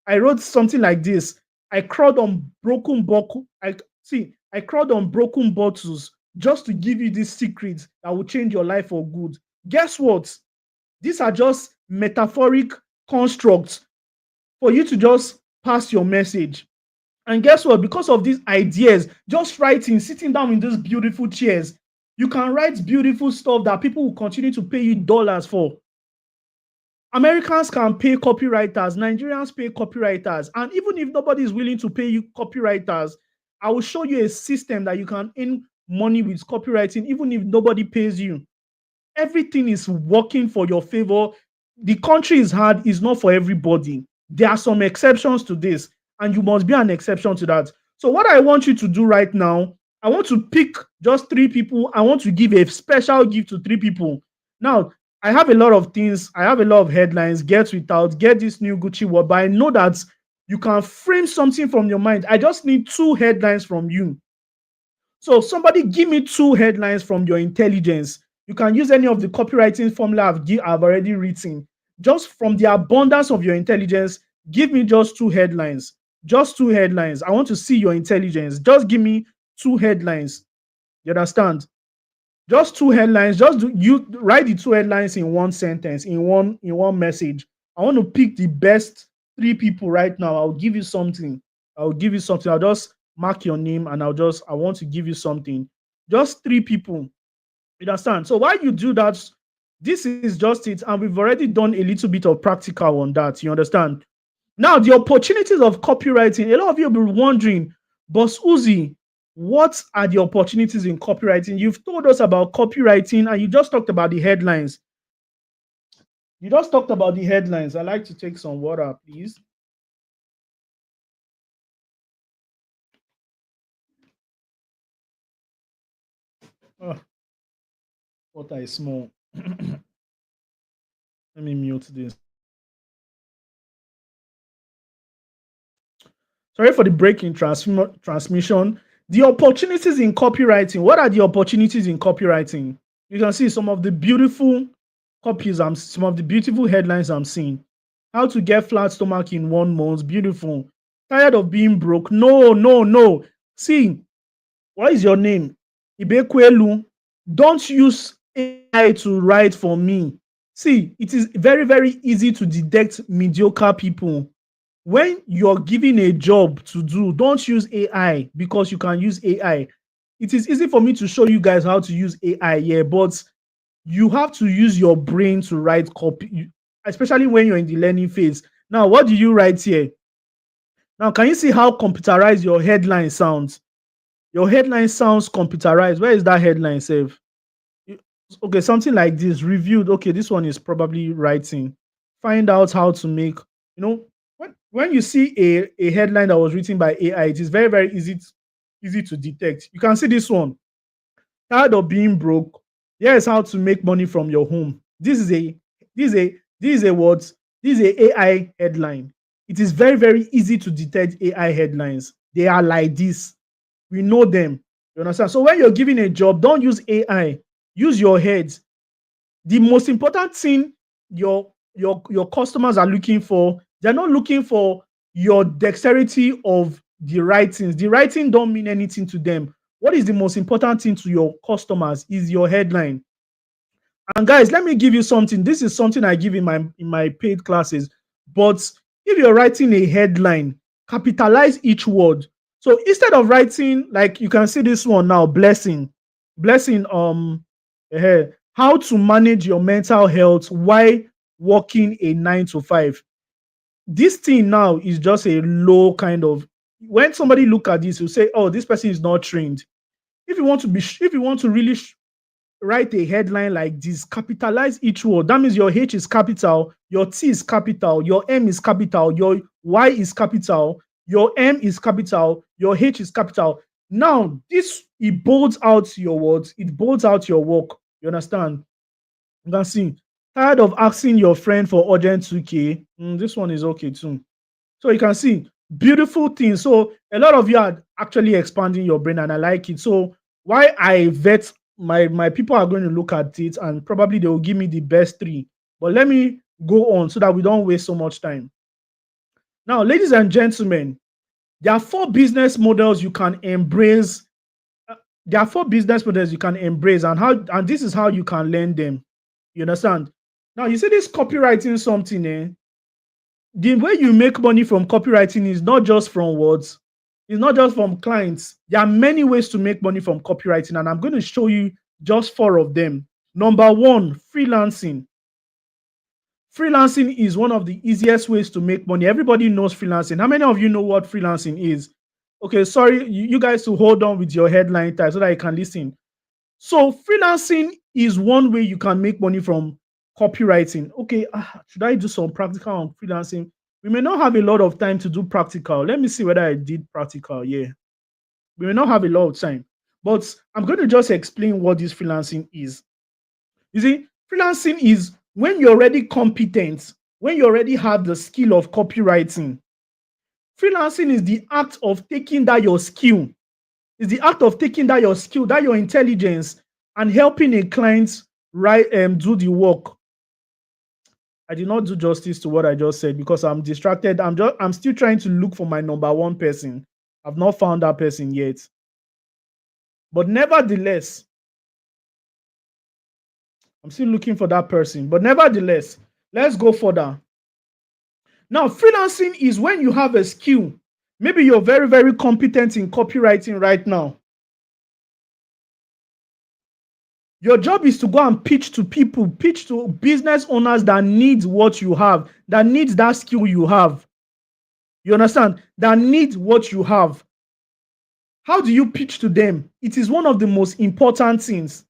I wrote something like this. I crawled on broken bottles just to give you these secrets that will change your life for good. Guess what? These are just metaphoric constructs for you to just pass your message. And guess what? Because of these ideas, just writing, sitting down in these beautiful chairs, you can write beautiful stuff that people will continue to pay you dollars for. Americans can pay copywriters, Nigerians pay copywriters, and even if nobody is willing to pay you copywriters, I will show you a system that you can earn money with copywriting, even if nobody pays you. Everything is working for your favor. The country is hard, it's not for everybody. There are some exceptions to this, and you must be an exception to that. So what I want you to do right now, I want to pick just 3 people. I want to give a special gift to 3 people. Now, I have a lot of things, I have a lot of headlines, get without, get this new Gucci word, but I know that you can frame something from your mind. I just need two headlines from you. So somebody give me two headlines from your intelligence. You can use any of the copywriting formula I've already written. Just from the abundance of your intelligence, give me just two headlines. Just two headlines. I want to see your intelligence. Just give me two headlines. You understand? Just two headlines. You write the two headlines in one sentence, in one message. I want to pick the best three people right now. I'll give you something. I'll give you something. I'll just mark your name and I want to give you something. Just three people. You understand? So while you do that, this is just it. And we've already done a little bit of practical on that. You understand? Now, the opportunities of copywriting, a lot of you will be wondering, Bossuhzi, what are the opportunities in copywriting? You've told us about copywriting and you just talked about the headlines. You just talked about the headlines. I'd like to take some water, please. Oh, water is small. Let me mute this. Sorry for the break in transmission. The opportunities in copywriting. What are the opportunities in copywriting? You can see some of the beautiful some of the beautiful headlines I'm seeing. How to get flat stomach in 1 month. Beautiful. Tired of being broke. No, no, no. See, what is your name? Ibekwelu. Don't use AI to write for me. See, it is very, very easy to detect mediocre people. When you're given a job to do, don't use AI because you can use AI. It is easy for me to show you guys how to use AI, yeah, but you have to use your brain to write copy, especially when you're in the learning phase. Now, what do you write here? Now, can you see how computerized your headline sounds? Your headline sounds computerized. Where is that headline save? Okay, something like this, reviewed. Okay, this one is probably writing. Find out how to make, when you see a headline that was written by AI, it is very, very easy to detect. You can see this one. Tired of being broke? Here's how to make money from your home. This is a what? This is a AI headline. It is very, very easy to detect AI headlines. They are like this. We know them. You understand? So when you're giving a job, don't use AI. Use your head. The most important thing your customers are looking for, they're not looking for your dexterity of the writings. The writing don't mean anything to them. What is the most important thing to your customers is your headline. And guys, let me give you something. This is something I give in my paid classes. But if you're writing a headline, capitalize each word. So instead of writing, like you can see this one now, blessing, how to manage your mental health while working a 9 to 5. This thing now is just a low kind of, when somebody look at this, you say, oh, this person is not trained. If you want to really write a headline like this, capitalize each word. That means your H is capital, your T is capital, your M is capital, your Y is capital, your M is capital, your H is capital. Now, this, it bolds out your words, it bolds out your work. You understand? You can see. Tired of asking your friend for urgent 2K? This one is okay too. So you can see beautiful things. So a lot of you are actually expanding your brain, and I like it. So why I vet my people are going to look at it, and probably they will give me the best three. But let me go on so that we don't waste so much time. Now, ladies and gentlemen, there are four business models you can embrace. There are four business models you can embrace, and this is how you can learn them. You understand? Now you see this copywriting something, the way you make money from copywriting is not just from words, it's not just from clients. There are many ways to make money from copywriting, and I'm going to show you just four of them. Number one, freelancing. Freelancing is one of the easiest ways to make money. Everybody knows freelancing. How many of you know what freelancing is? Okay, sorry, you guys to hold on with your headline type so that you can listen. So freelancing is one way you can make money from copywriting. Okay, should I do some practical on freelancing? We may not have a lot of time to do practical. Let me see whether I did practical. Yeah, we may not have a lot of time, but I'm going to just explain what this freelancing is. You see, Freelancing is when you're already competent, when you already have the skill of copywriting. Freelancing is the act of taking that your skill, is the act of taking that your skill, that your intelligence, and helping a client do the work. I did not do justice to what I just said because I'm distracted. I'm still trying to look for my number one person. I've not found that person yet. But nevertheless, I'm still looking for that person. But nevertheless, let's go further. Now, freelancing is when you have a skill. Maybe you're very, very competent in copywriting right now. Your job is to go and pitch to people, pitch to business owners that need what you have, that needs that skill you have. You understand? That need what you have. How do you pitch to them? It is one of the most important things.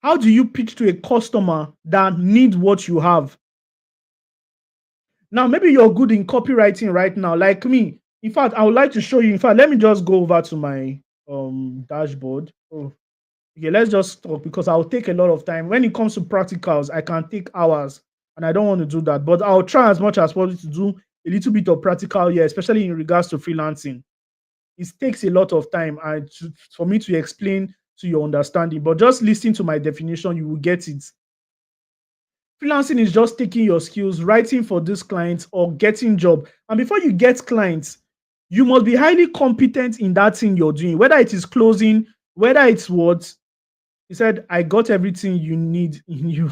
How do you pitch to a customer that needs what you have? Now, maybe you're good in copywriting right now, like me. In fact, I would like to show you. In fact, let me just go over to my dashboard. Oh, okay, let's just talk because I'll take a lot of time. When it comes to practicals, I can take hours, and I don't want to do that. But I'll try as much as possible to do a little bit of practical here, especially in regards to freelancing. It takes a lot of time for me to explain to your understanding. But just listen to my definition, you will get it. Freelancing is just taking your skills, writing for these clients or getting job. And before you get clients, you must be highly competent in that thing you're doing, whether it is closing, whether it's what he said, I got everything you need in you.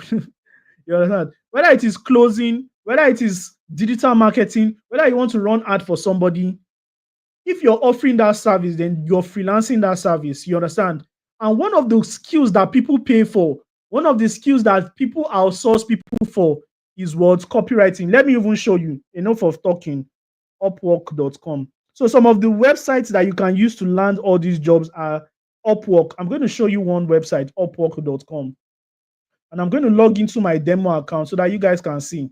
You understand? Whether it is closing, whether it is digital marketing, whether you want to run ad for somebody, if you're offering that service, then you're freelancing that service. You understand? And one of the skills that people pay for, one of the skills that people outsource people for is what? Copywriting. Let me even show you. Enough of talking. Upwork.com. So some of the websites that you can use to land all these jobs are Upwork. I'm going to show you one website, Upwork.com. And I'm going to log into my demo account so that you guys can see.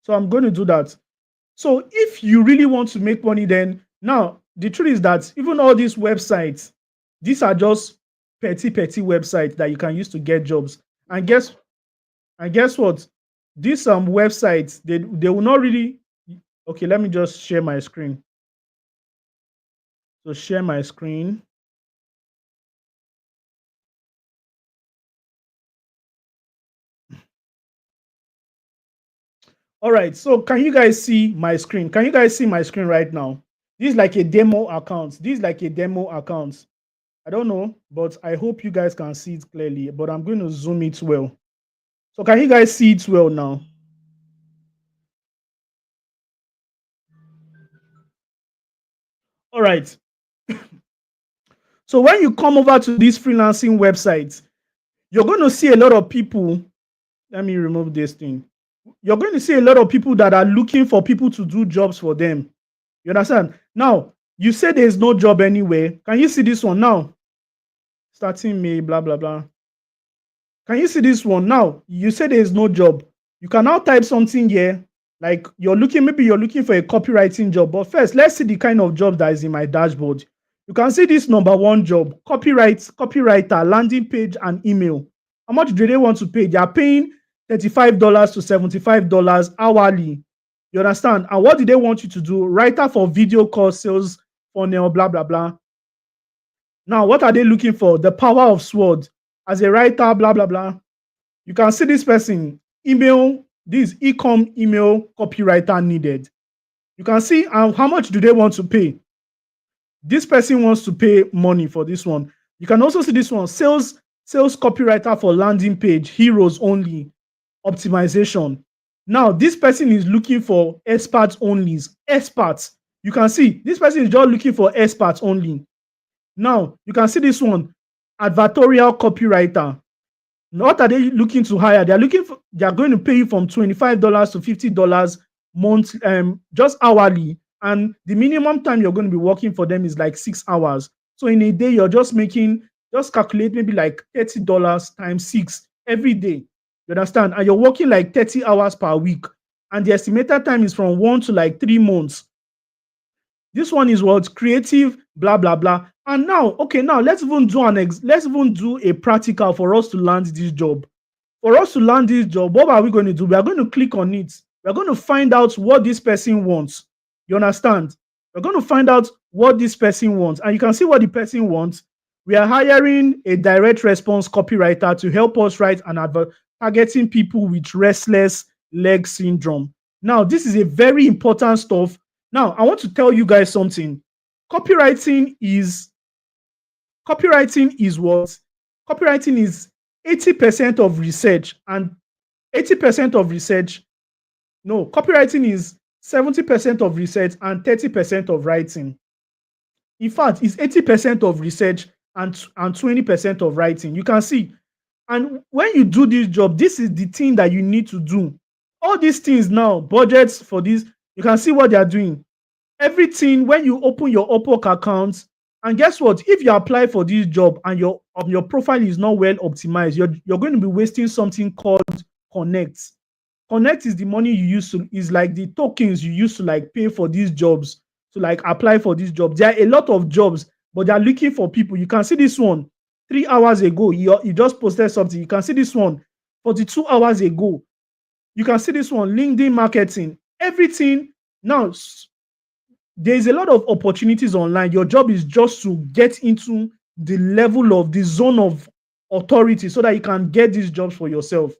So I'm going to do that. So if you really want to make money, then now the truth is that even all these websites, these are just petty websites that you can use to get jobs. And guess what? These websites, they will not really. Okay, let me just share my screen. So share my screen. All right, so can you guys see my screen? Can you guys see my screen right now? This is like a demo account. This is like a demo account. I don't know, but I hope you guys can see it clearly, but I'm going to zoom it well. So can you guys see it well now? All right. So when you come over to these freelancing websites, you're going to see a lot of people. Let me remove this thing. You're going to see a lot of people that are looking for people to do jobs for them. You understand? Now, you say there's no job anywhere. Can you see this one now? Starting May, blah, blah, blah. Can you see this one now? You say there's no job. You can now type something here. Like maybe you're looking for a copywriting job. But first, let's see the kind of job that is in my dashboard. You can see this number one job, copywriter, landing page, and email. How much do they want to pay? They are paying $35 to $75 hourly. You understand? And what do they want you to do? Writer for video call sales, funnel, blah, blah, blah. Now, what are they looking for? The power of sword. As a writer, blah, blah, blah. You can see this person, email, this e-com email copywriter needed. You can see how much do they want to pay. This person wants to pay money for this one. You can also see this one, sales copywriter for landing page, heroes only, optimization. Now, this person is looking for experts only. Experts. You can see this person is just looking for experts only. Now, you can see this one, advertorial copywriter. What are they looking to hire? They are going to pay you from $25 to $50 month, just hourly. And the minimum time you're going to be working for them is like 6 hours. So in a day, you're just calculate maybe like $30 times 6 every day. You understand? And you're working like 30 hours per week. And the estimated time is from 1 to like 3 months. This one is what? Creative, blah, blah, blah. And now, okay, now let's even do a practical for us to land this job. For us to land this job, what are we going to do? We are going to click on it. We're going to find out what this person wants. You understand? We're going to find out what this person wants. And you can see what the person wants. We are hiring a direct response copywriter to help us write an advert targeting people with restless leg syndrome. Now, this is a very important stuff. Now, I want to tell you guys something. Copywriting is copywriting is what? Copywriting is 80% of research and 80% of research. No, copywriting is 70% of research and 30% of writing. In fact, it's 80% of research and 20% of writing. You can see. And when you do this job, this is the thing that you need to do. All these things now, budgets for this, you can see what they are doing. Everything when you open your Upwork account, and guess what? If you apply for this job and your profile is not well optimized, you're going to be wasting something called Connect. Connect is the money you use to is like the tokens you use to like pay for these jobs to like apply for this job. There are a lot of jobs, but they are looking for people. You can see this one 3 hours ago. You just posted something. You can see this one 42 hours ago. You can see this one LinkedIn marketing. Everything now. There's a lot of opportunities online. Your job is just to get into the level of the zone of authority so that you can get these jobs for yourself.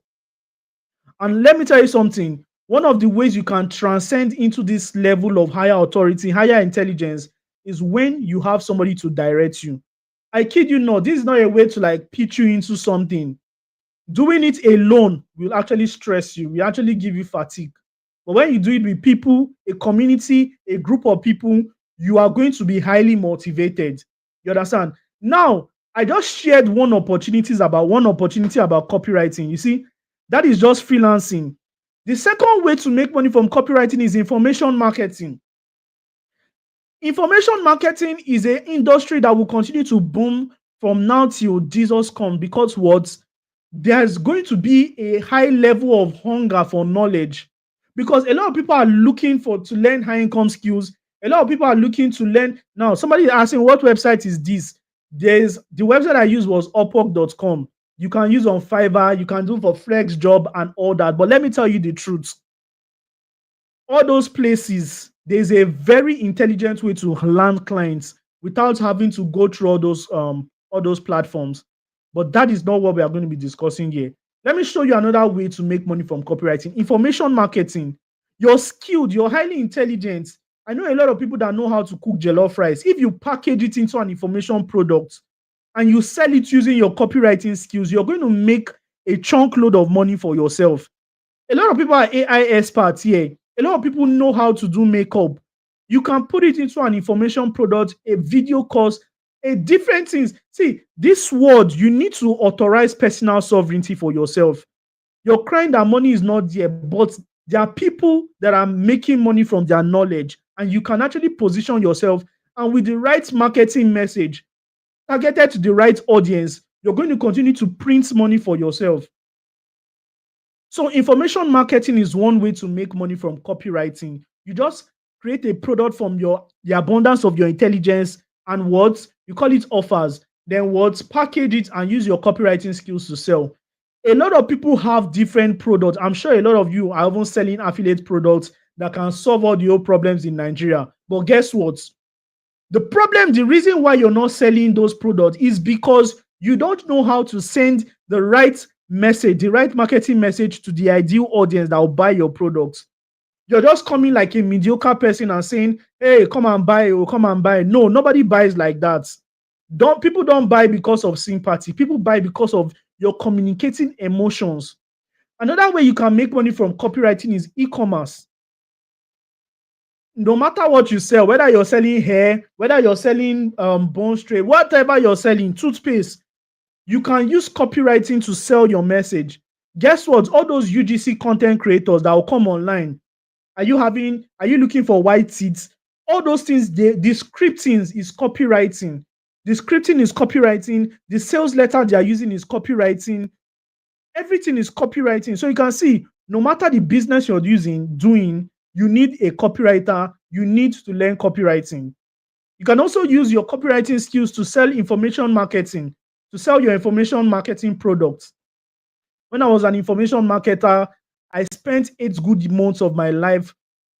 And let me tell you something. One of the ways you can transcend into this level of higher authority, higher intelligence, is when you have somebody to direct you. I kid you not, this is not a way to like pitch you into something. Doing it alone will actually stress you, will actually give you fatigue. But when you do it with people, a community, a group of people, you are going to be highly motivated. You understand? Now, I just shared one opportunity about copywriting. You see, that is just freelancing. The second way to make money from copywriting is information marketing. Information marketing is an industry that will continue to boom from now till Jesus comes because what? There's going to be a high level of hunger for knowledge because a lot of people are looking to learn high income skills. A lot of people are looking to learn. Now, somebody is asking, what website is this? The website I used was upwork.com. You can use on Fiverr, you can do for Flex Job and all that. But let me tell you the truth. All those places, there's a very intelligent way to land clients without having to go through all those platforms. But that is not what we are going to be discussing here. Let me show you another way to make money from copywriting. Information marketing. You're skilled, you're highly intelligent. I know a lot of people that know how to cook jollof rice. If you package it into an information product and you sell it using your copywriting skills, you're going to make a chunk load of money for yourself. A lot of people are AI experts here. A lot of people know how to do makeup. You can put it into an information product, a video course, a different things. See, this word, you need to authorize personal sovereignty for yourself. You're crying that money is not there, but there are people that are making money from their knowledge, and you can actually position yourself. And with the right marketing message, targeted to the right audience, you're going to continue to print money for yourself. So information marketing is one way to make money from copywriting. You just create a product from the abundance of your intelligence and what you call it offers, then what package it and use your copywriting skills to sell. A lot of people have different products. I'm sure a lot of you are even selling affiliate products that can solve all the old problems in Nigeria. But guess what? The reason why you're not selling those products is because you don't know how to send the right message, the right marketing message to the ideal audience that will buy your products. You're just coming like a mediocre person and saying, hey, come and buy, oh, come and buy. No, nobody buys like that. People don't buy because of sympathy. People buy because of your communicating emotions. Another way you can make money from copywriting is e-commerce. No matter what you sell, whether you're selling hair, whether you're selling bone straight, whatever you're selling, toothpaste, you can use copywriting to sell your message. Guess what? All those UGC content creators that will come online, are you looking for white seats? All those things, the scripting is copywriting. The scripting is copywriting. The sales letter they are using is copywriting. Everything is copywriting. So you can see, no matter the business you're doing, you need a copywriter. You need to learn copywriting. You can also use your copywriting skills to sell information marketing, to sell your information marketing products. When I was an information marketer, I spent 8 good months of my life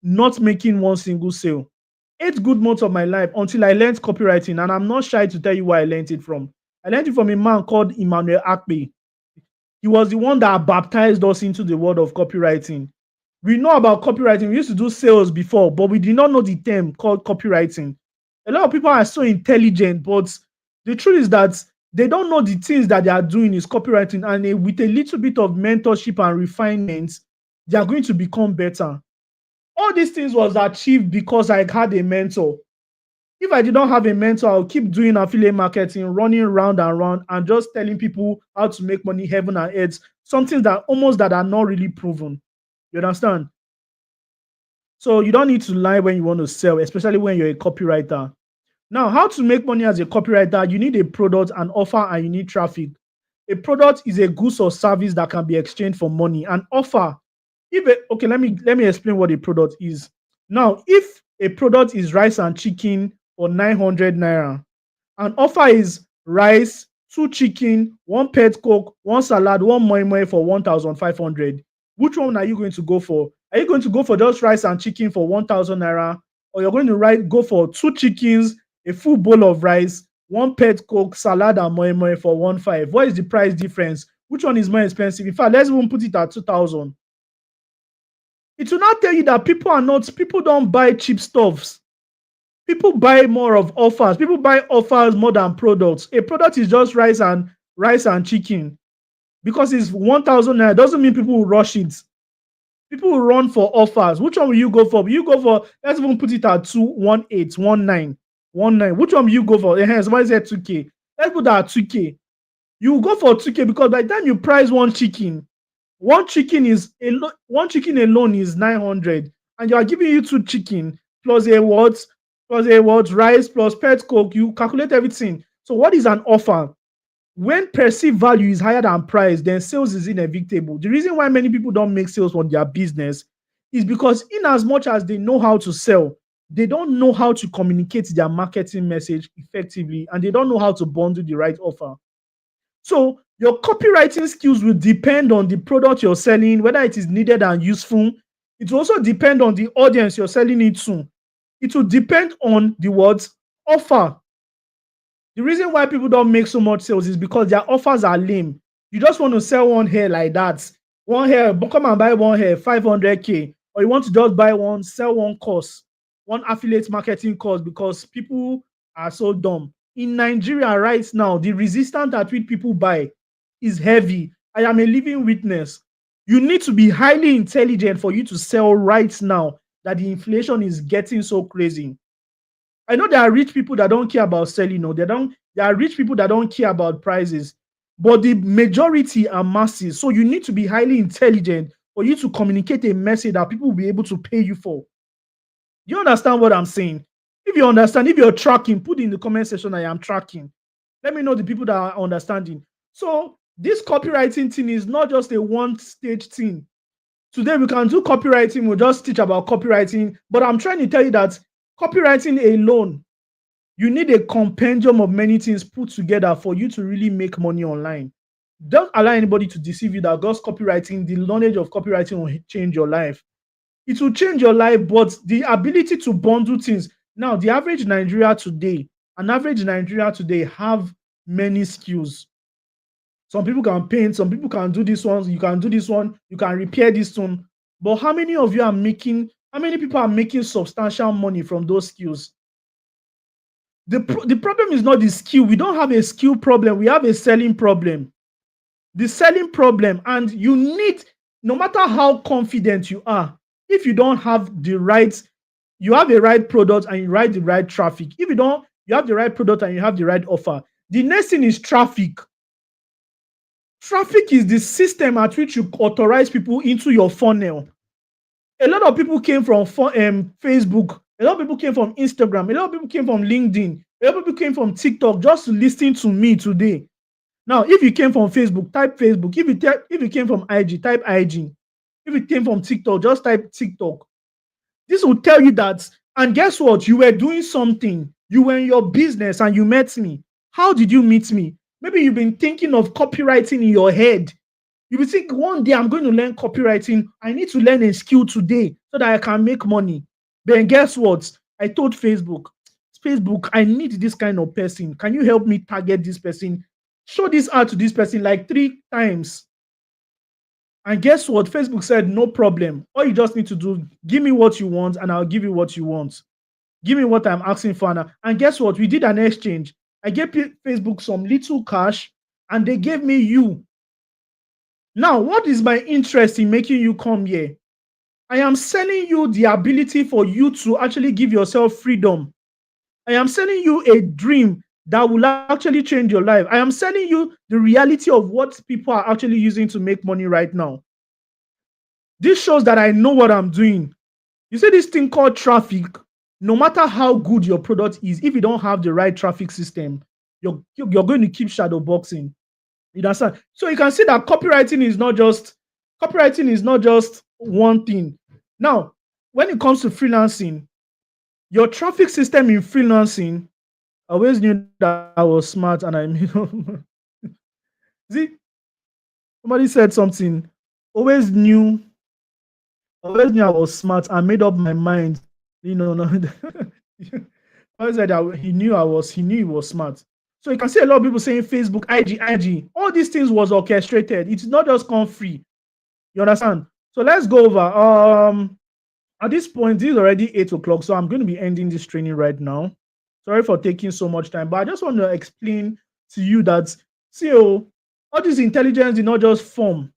not making one single sale. 8 good months of my life until I learned copywriting, and I'm not shy to tell you where I learned it from. I learned it from a man called Emmanuel Akpe. He was the one that baptized us into the world of copywriting. We know about copywriting. We used to do sales before, but we did not know the term called copywriting. A lot of people are so intelligent, but the truth is that they don't know the things that they are doing is copywriting. And with a little bit of mentorship and refinement, they are going to become better. All these things was achieved because I had a mentor. If I did not have a mentor, I'll keep doing affiliate marketing, running round and round, and just telling people how to make money, heaven and earth, something that are not really proven. You understand? So you don't need to lie when you want to sell, especially when you're a copywriter. Now, how to make money as a copywriter? You need a product, an offer, and you need traffic. A product is a goods or service that can be exchanged for money. An offer, okay, let me explain what a product is. Now, if a product is rice and chicken for 900 naira, an offer is rice, 2 chicken, 1 pet coke, 1 salad, 1 moi moi for 1,500. Which one are you going to go for? Are you going to go for just rice and chicken for 1,000 naira, or you're going to go for 2 chickens, a full bowl of rice, 1 pet coke, salad, and moi moi for 1,500? What is the price difference? Which one is more expensive? In fact, let's even put it at 2,000. It will not tell you that people don't buy cheap stuffs. People buy more of offers. People buy offers more than products. A product is just rice and chicken. Because it's 1,000 naira doesn't mean people will rush it. People will run for offers. Which one will you go for? Will you go for, let's even put it at 218, 19. Which one will you go for? Somebody said 2K. Let's put that at 2K. You will go for 2K because by the time you price one chicken alone is 900, and you are giving you 2 chicken plus rice plus pet coke. You calculate everything. So what is an offer? When perceived value is higher than price, then sales is inevitable. The reason why many people don't make sales on their business is because in as much as they know how to sell, they don't know how to communicate their marketing message effectively, and they don't know how to bundle the right offer. So your copywriting skills will depend on the product you're selling, whether it is needed and useful. It will also depend on the audience you're selling it to. It will depend on the words offer. The reason why people don't make so much sales is because their offers are lame. You just want to sell one hair like that. One hair, come and buy one hair, 500K. Or you want to just buy one, sell one course, one affiliate marketing course, because people are so dumb. In Nigeria right now, the resistance at which people buy is heavy. I am a living witness. You need to be highly intelligent for you to sell right now that the inflation is getting so crazy. I know there are rich people that don't care about selling. No, there are rich people that don't care about prices, but the majority are masses. So you need to be highly intelligent for you to communicate a message that people will be able to pay you for. You understand what I'm saying? If you understand, if you're tracking, put in the comment section, I am tracking. Let me know the people that are understanding. So this copywriting thing is not just a one-stage thing. Today we can do copywriting, we'll just teach about copywriting, but I'm trying to tell you that copywriting alone, you need a compendium of many things put together for you to really make money online. Don't allow anybody to deceive you that just copywriting, the knowledge of copywriting will change your life. It will change your life, but the ability to bundle things. Now, the average Nigeria today have many skills. Some people can paint, some people can do this one, you can do this one, you can repair this one. But how many people are making substantial money from those skills? The problem is not the skill. We don't have a skill problem. We have a selling problem. The selling problem, and you need, no matter how confident you are, if you don't have the right, you have the right product and you write the right traffic. If you don't, you have the right product and you have the right offer. The next thing is traffic. Traffic is the system at which you authorize people into your funnel. A lot of people came from Facebook. A lot of people came from Instagram. A lot of people came from LinkedIn. A lot of people came from TikTok just to listen to me today. Now, if you came from Facebook, type Facebook. If you came from IG, type IG. If you came from TikTok, just type TikTok. This will tell you that, and guess what? You were doing something. You were in your business and you met me. How did you meet me? Maybe you've been thinking of copywriting in your head. You will think one day I'm going to learn copywriting. I need to learn a skill today so that I can make money. Then guess what? I told Facebook, I need this kind of person. Can you help me target this person? Show this out to this person like 3 times. And guess what? Facebook said, no problem. All you just need to do, give me what you want, and I'll give you what you want. Give me what I'm asking for now. And guess what? We did an exchange. I gave Facebook some little cash, and they gave me you. Now, what is my interest in making you come here? I am selling you the ability for you to actually give yourself freedom. I am selling you a dream that will actually change your life. I am selling you the reality of what people are actually using to make money right now. This shows that I know what I'm doing. You see this thing called traffic. No matter how good your product is, if you don't have the right traffic system, you're going to keep shadow boxing. You understand? So you can see that copywriting is not just one thing. Now, when it comes to freelancing, your traffic system in freelancing, I always knew that I was smart, and see, somebody said something. Always knew, always knew I was smart. I made up my mind. No. I said that he knew he was smart. So you can see a lot of people saying Facebook, IG. All these things was orchestrated. It's not just come free. You understand? So let's go over. At this point, this is already 8 o'clock, so I'm going to be ending this training right now. Sorry for taking so much time, but I just want to explain to you that, see, all this intelligence did not just form.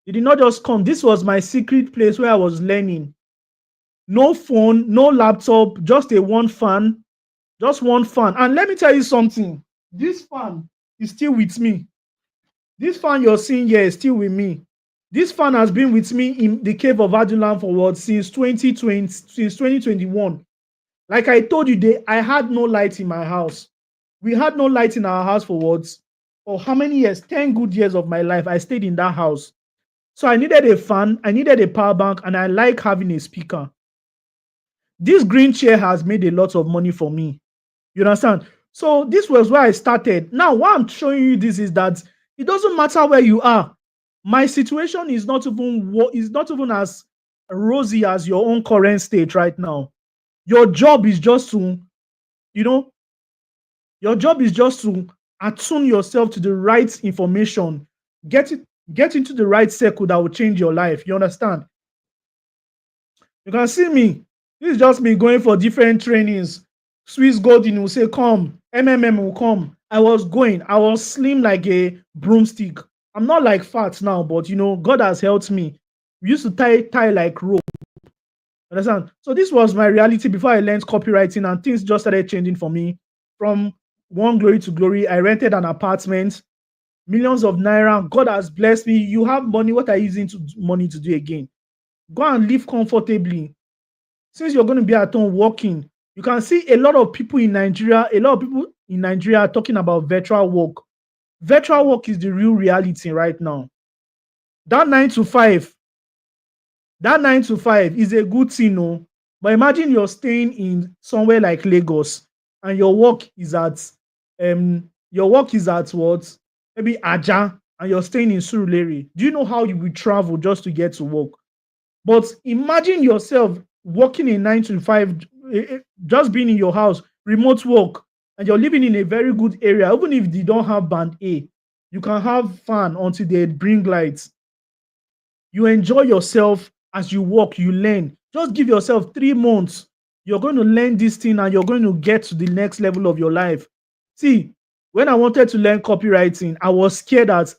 It did not just come. This was my secret place where I was learning. No phone, no laptop, just one fan. Just one fan. And let me tell you something. This fan is still with me. This fan you're seeing here is still with me. This fan has been with me in the cave of Adulam for what? Since 2021. Like I told you, I had no light in my house. We had no light in our house for what? For how many years? 10 good years of my life. I stayed in that house. So I needed a fan, I needed a power bank, and I like having a speaker. This green chair has made a lot of money for me. You understand? So this was where I started. Now, why I'm showing you this is that it doesn't matter where you are. My situation is not even as rosy as your own current state right now. Your job is just to, your job is just to attune yourself to the right information. Get into the right circle that will change your life. You understand? You can see me. This is just me going for different trainings. Swiss Golden will say, come. MMM will come. I was slim like a broomstick. I'm not like fat now, but God has helped me. We used to tie like rope. Understand? So this was my reality before I learned copywriting, and things just started changing for me. From one glory to glory, I rented an apartment, millions of naira. God has blessed me. You have money. What are you using money to do again? Go and live comfortably. Since you're going to be at home working, you can see a lot of people in Nigeria are talking about virtual work. Virtual work is the real reality right now. That 9 to 5 is a good thing, no? But imagine you're staying in somewhere like Lagos and your work is at what? Maybe Aja, and you're staying in Surulere. Do you know how you will travel just to get to work? But imagine yourself working in 9 to 5, just being in your house, remote work, and you're living in a very good area. Even if they don't have band A, you can have fun until they bring lights. You enjoy yourself as you work, you learn. Just give yourself 3 months. You're going to learn this thing and you're going to get to the next level of your life. See, when I wanted to learn copywriting, I was scared as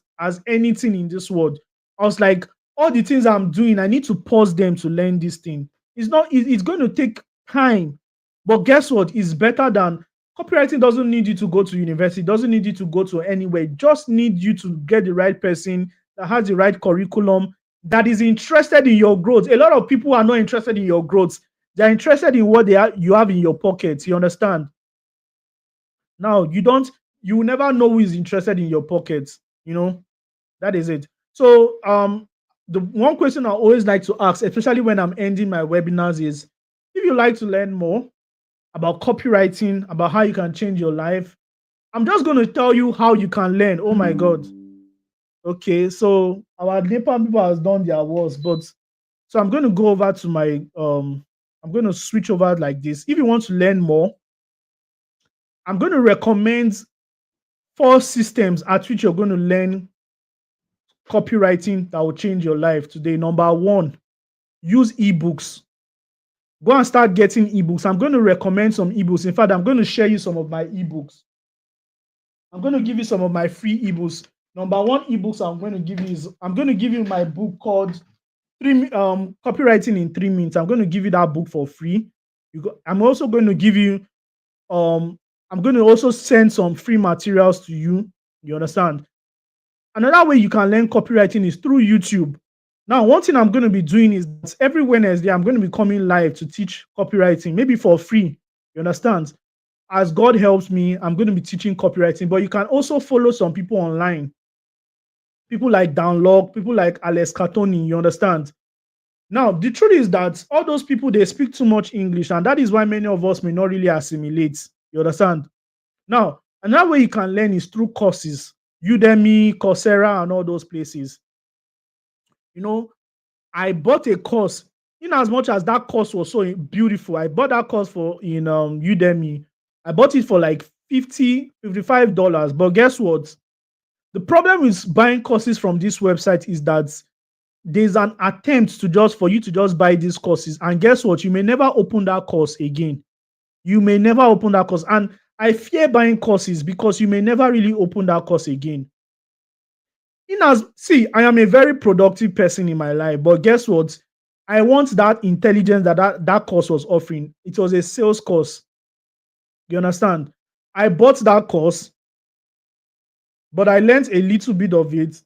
anything in this world. I was like, all the things I'm doing, I need to pause them to learn this thing. It's going to take time. But guess what? It's better than copywriting. Doesn't need you to go to university, doesn't need you to go to anywhere. It just need you to get the right person that has the right curriculum, that is interested in your growth. A lot of people are not interested in your growth. They're interested in what you have in your pockets. You understand? Now, you will never know who is interested in your pockets. That is it. So, the one question I always like to ask, especially when I'm ending my webinars, is if you like to learn more, about copywriting, about how you can change your life. I'm just going to tell you how you can learn. Oh my God. Okay, so our NEPA people has done their worst, but so I'm going to go over to my I'm going to switch over like this. If you want to learn more, I'm going to recommend 4 systems at which you're going to learn copywriting that will change your life today. Number 1, use ebooks. Go and start getting ebooks. I'm going to recommend some ebooks. In fact, I'm going to share you some of my ebooks. I'm going to give you some of my free ebooks. Number 1 ebooks I'm going to give you is I'm going to give you my book called Copywriting in 3 Minutes. I'm going to give you that book for free. I'm also going to give you I'm going to also send some free materials to you. You understand? Another way you can learn copywriting is through YouTube. Now, one thing I'm going to be doing is that every Wednesday, I'm going to be coming live to teach copywriting, maybe for free. You understand? As God helps me, I'm going to be teaching copywriting, but you can also follow some people online. People like Downlog, people like Alex Catoni, you understand? Now, the truth is that all those people, they speak too much English, and that is why many of us may not really assimilate. You understand? Now, another way you can learn is through courses, Udemy, Coursera, and all those places. You know, I bought a course. In as much as that course was so beautiful, I bought that course for in Udemy. I bought it for like $55. But guess what? The problem with buying courses from this website is that there's an attempt to just for you to just buy these courses. And guess what? You may never open that course again. You may never open that course. And I fear buying courses because you may never really open that course again. I am a very productive person in my life, but guess what? I want that intelligence that course was offering. It was a sales course. You understand? I bought that course, but I learned a little bit of it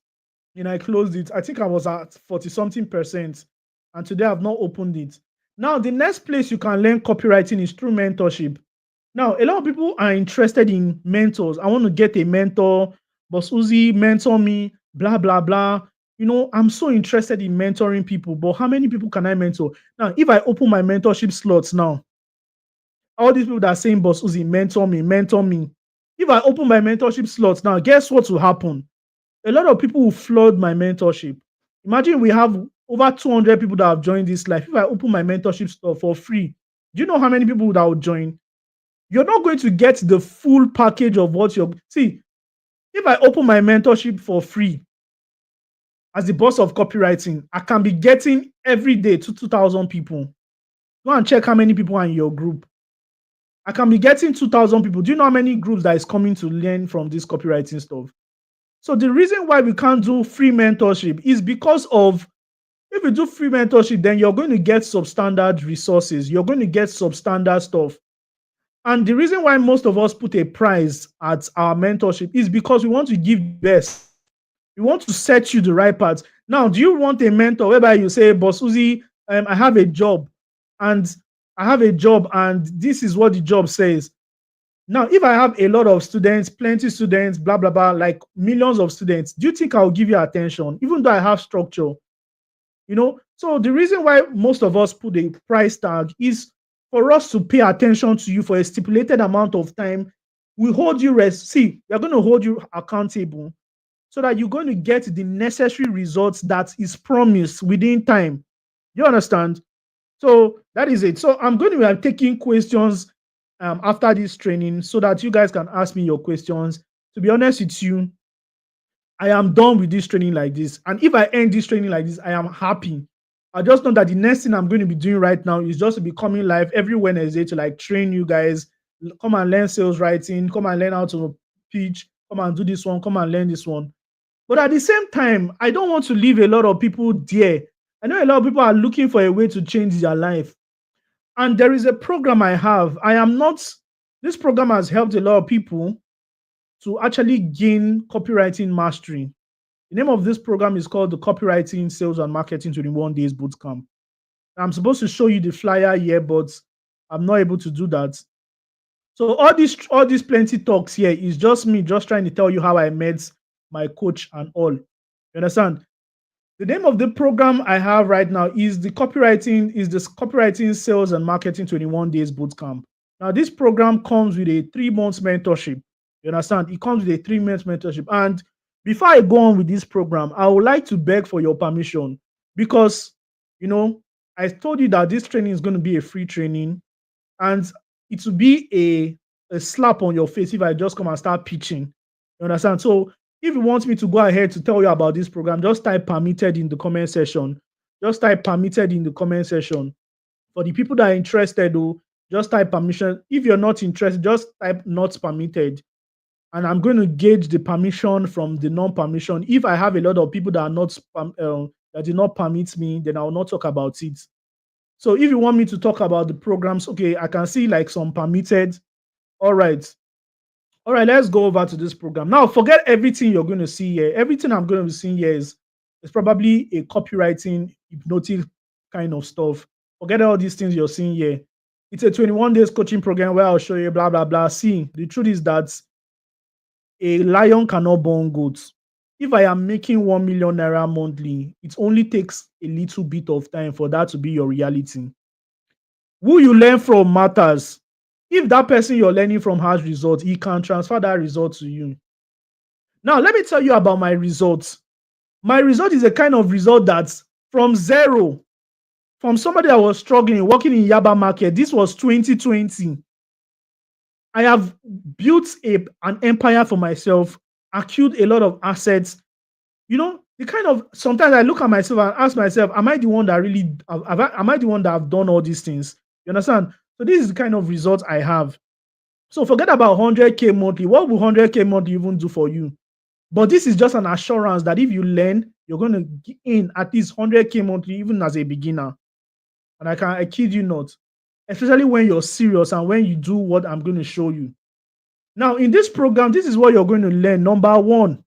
and I closed it. I think I was at 40 something percent, and today I've not opened it. Now, the next place you can learn copywriting is through mentorship. Now, a lot of people are interested in mentors. I want to get a mentor. Bossuhzi, mentor me, blah, blah, blah. I'm so interested in mentoring people, but how many people can I mentor? Now, if I open my mentorship slots now, all these people that are saying, Bossuhzi, mentor me, mentor me. If I open my mentorship slots now, guess what will happen? A lot of people will flood my mentorship. Imagine we have over 200 people that have joined this life. If I open my mentorship store for free, do you know how many people that will join? You're not going to get the full package of what you're... See, if I open my mentorship for free, as the boss of copywriting, I can be getting every day to 2,000 people. Go and check how many people are in your group. I can be getting 2,000 people. Do you know how many groups that is coming to learn from this copywriting stuff? So the reason why we can't do free mentorship is because of, if you do free mentorship, then you're going to get substandard resources. You're going to get substandard stuff. And the reason why most of us put a price at our mentorship is because we want to give the best. We want to set you the right path. Now, do you want a mentor whereby you say, Bossuhzi, I have a job and this is what the job says. Now, if I have a lot of students, plenty students, blah, blah, blah, like millions of students, do you think I'll give you attention, even though I have structure? So the reason why most of us put a price tag is for us to pay attention to you for a stipulated amount of time. We hold you, we're going to hold you accountable so that you're going to get the necessary results that is promised within time. You understand? So that is it. So I'm going to be taking questions after this training so that you guys can ask me your questions. To be honest with you, I am done with this training like this. And if I end this training like this, I am happy. I just know that the next thing I'm going to be doing right now is just to be coming live every Wednesday to like train you guys, come and learn sales writing, come and learn how to pitch, come and do this one, come and learn this one. But at the same time, I don't want to leave a lot of people there. I know a lot of people are looking for a way to change their life. And there is a program I have. This program has helped a lot of people to actually gain copywriting mastery. The name of this program is called the Copywriting Sales and Marketing 21 Days Bootcamp. I'm supposed to show you the flyer here, but I'm not able to do that. So all these plenty talks here is just me just trying to tell you how I met my coach and all. You understand? The name of the program I have right now is the Copywriting Sales and Marketing 21 Days Bootcamp. Now, this program comes with a 3 months mentorship. You understand? It comes with a 3 months mentorship. And before I go on with this program, I would like to beg for your permission because, you know, I told you that this training is going to be a free training and it will be a slap on your face if I just come and start pitching. You understand? So if you want me to go ahead to tell you about this program, just type permitted in the comment section. Just type permitted in the comment section. For the people that are interested, though, just type permission. If you're not interested, just type not permitted. And I'm going to gauge the permission from the non-permission. If I have a lot of people that are not that did not permit me, then I will not talk about it. So if you want me to talk about the programs, okay, I can see like some permitted. All right. All right, let's go over to this program. Now, forget everything you're going to see here. Everything I'm going to be seeing here is probably a copywriting, hypnotic kind of stuff. Forget all these things you're seeing here. It's a 21 days coaching program where I'll show you blah, blah, blah. See, the truth is that a lion cannot born goats. If I am making 1 million naira monthly, it only takes a little bit of time for that to be your reality. Who you learn from matters. If that person you're learning from has results, he can transfer that result to you. Now, let me tell you about my results. My result is a kind of result that's from zero, from somebody that was struggling, working in Yaba market. This was 2020. I have built an empire for myself, accrued a lot of assets. You know, the kind of sometimes I look at myself and ask myself, am I the one that really am I the one that have done all these things? You understand? So this is the kind of results I have. So forget about 100K monthly. What will 100K monthly even do for you? But this is just an assurance that if you learn, you're going to get in at least 100K monthly, even as a beginner. And I kid you not, especially when you're serious and when you do what I'm going to show you. Now, in this program, this is what you're going to learn. Number one,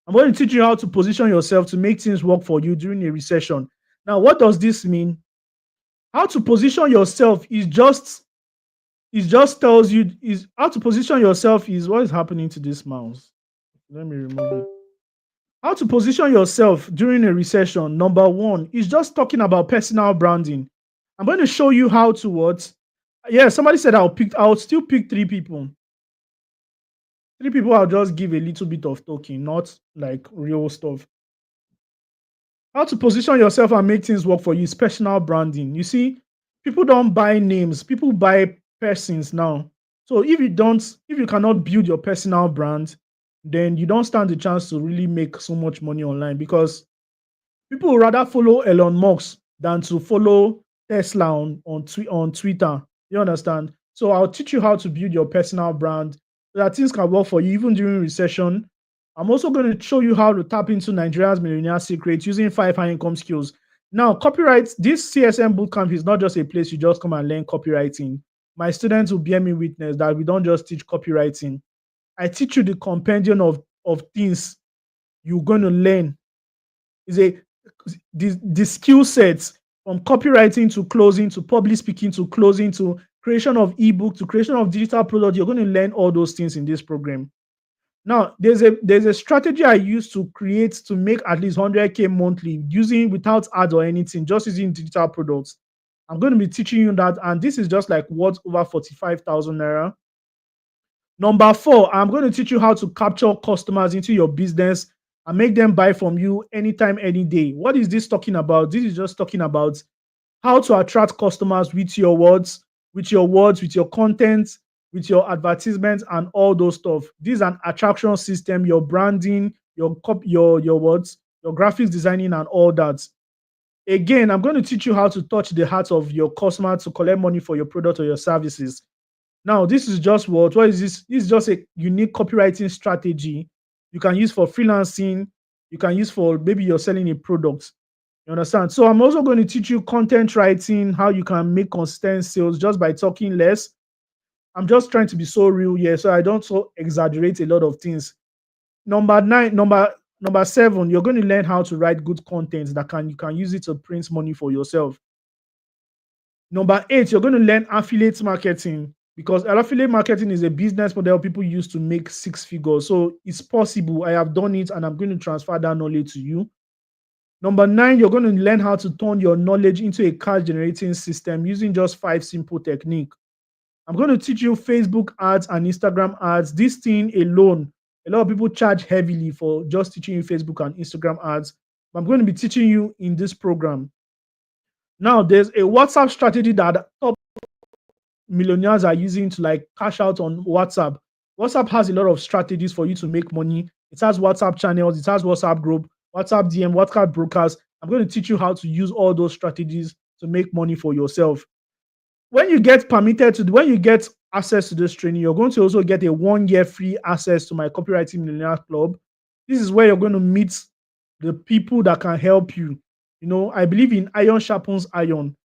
I'm going to teach you how to position yourself to make things work for you during a recession. Now, what does this mean? How to position yourself tells you is how to position yourself is what is happening to this mouse. Let me remove it. How to position yourself during a recession. Number one is just talking about personal branding. I'm going to show you how to what. Yeah, somebody said I'll still pick 3 people. 3 people I'll just give a little bit of talking, not like real stuff. How to position yourself and make things work for you is personal branding. You see, people don't buy names, people buy persons now. So if you cannot build your personal brand, then you don't stand the chance to really make so much money online because people would rather follow Elon Musk than to follow Tesla on Twitter. You understand? So I'll teach you how to build your personal brand so that things can work for you even during recession. I'm also going to show you how to tap into Nigeria's millionaire secret using 5 high income skills. Now, copyright, this CSM bootcamp is not just a place you just come and learn copywriting. My students will bear me witness that we don't just teach copywriting. I teach you the compendium of things you're going to learn. The skill sets from copywriting to closing to public speaking to closing to creation of ebook to creation of digital product. You're going to learn all those things in this program. Now, there's a strategy I use to create to make at least 100K monthly using without ads or anything, just using digital products. I'm going to be teaching you that, and this is just like worth over 45,000 naira. Number 4, I'm going to teach you how to capture customers into your business and make them buy from you anytime, any day. What is this talking about? This is just talking about how to attract customers with your words, with your content, with your advertisements and all those stuff. This is an attraction system, your branding, your words, your graphics designing and all that. Again, I'm going to teach you how to touch the heart of your customer to collect money for your product or your services. Now, this is just what is this? This is just a unique copywriting strategy you can use for freelancing. You can use for maybe you're selling a product. You understand? So I'm also going to teach you content writing, how you can make consistent sales just by talking less. I'm just trying to be so real here, so I don't so exaggerate a lot of things. Number 7, you're going to learn how to write good content that you can use it to print money for yourself. Number 8, you're going to learn affiliate marketing because affiliate marketing is a business model people use to make 6 figures. So it's possible. I have done it and I'm going to transfer that knowledge to you. Number 9, you're going to learn how to turn your knowledge into a cash generating system using just 5 simple techniques. I'm going to teach you Facebook ads and Instagram ads. This thing alone, a lot of people charge heavily for just teaching you Facebook and Instagram ads. But I'm going to be teaching you in this program. Now, there's a WhatsApp strategy that top millionaires are using to like cash out on WhatsApp. WhatsApp has a lot of strategies for you to make money. It has WhatsApp channels, it has WhatsApp group, WhatsApp DM, WhatsApp brokers. I'm going to teach you how to use all those strategies to make money for yourself. When you get when you get access to this training, you're going to also get a 1 year free access to my Copywriting Millionaire Club. This is where you're going to meet the people that can help you. You know, I believe in iron sharpens iron.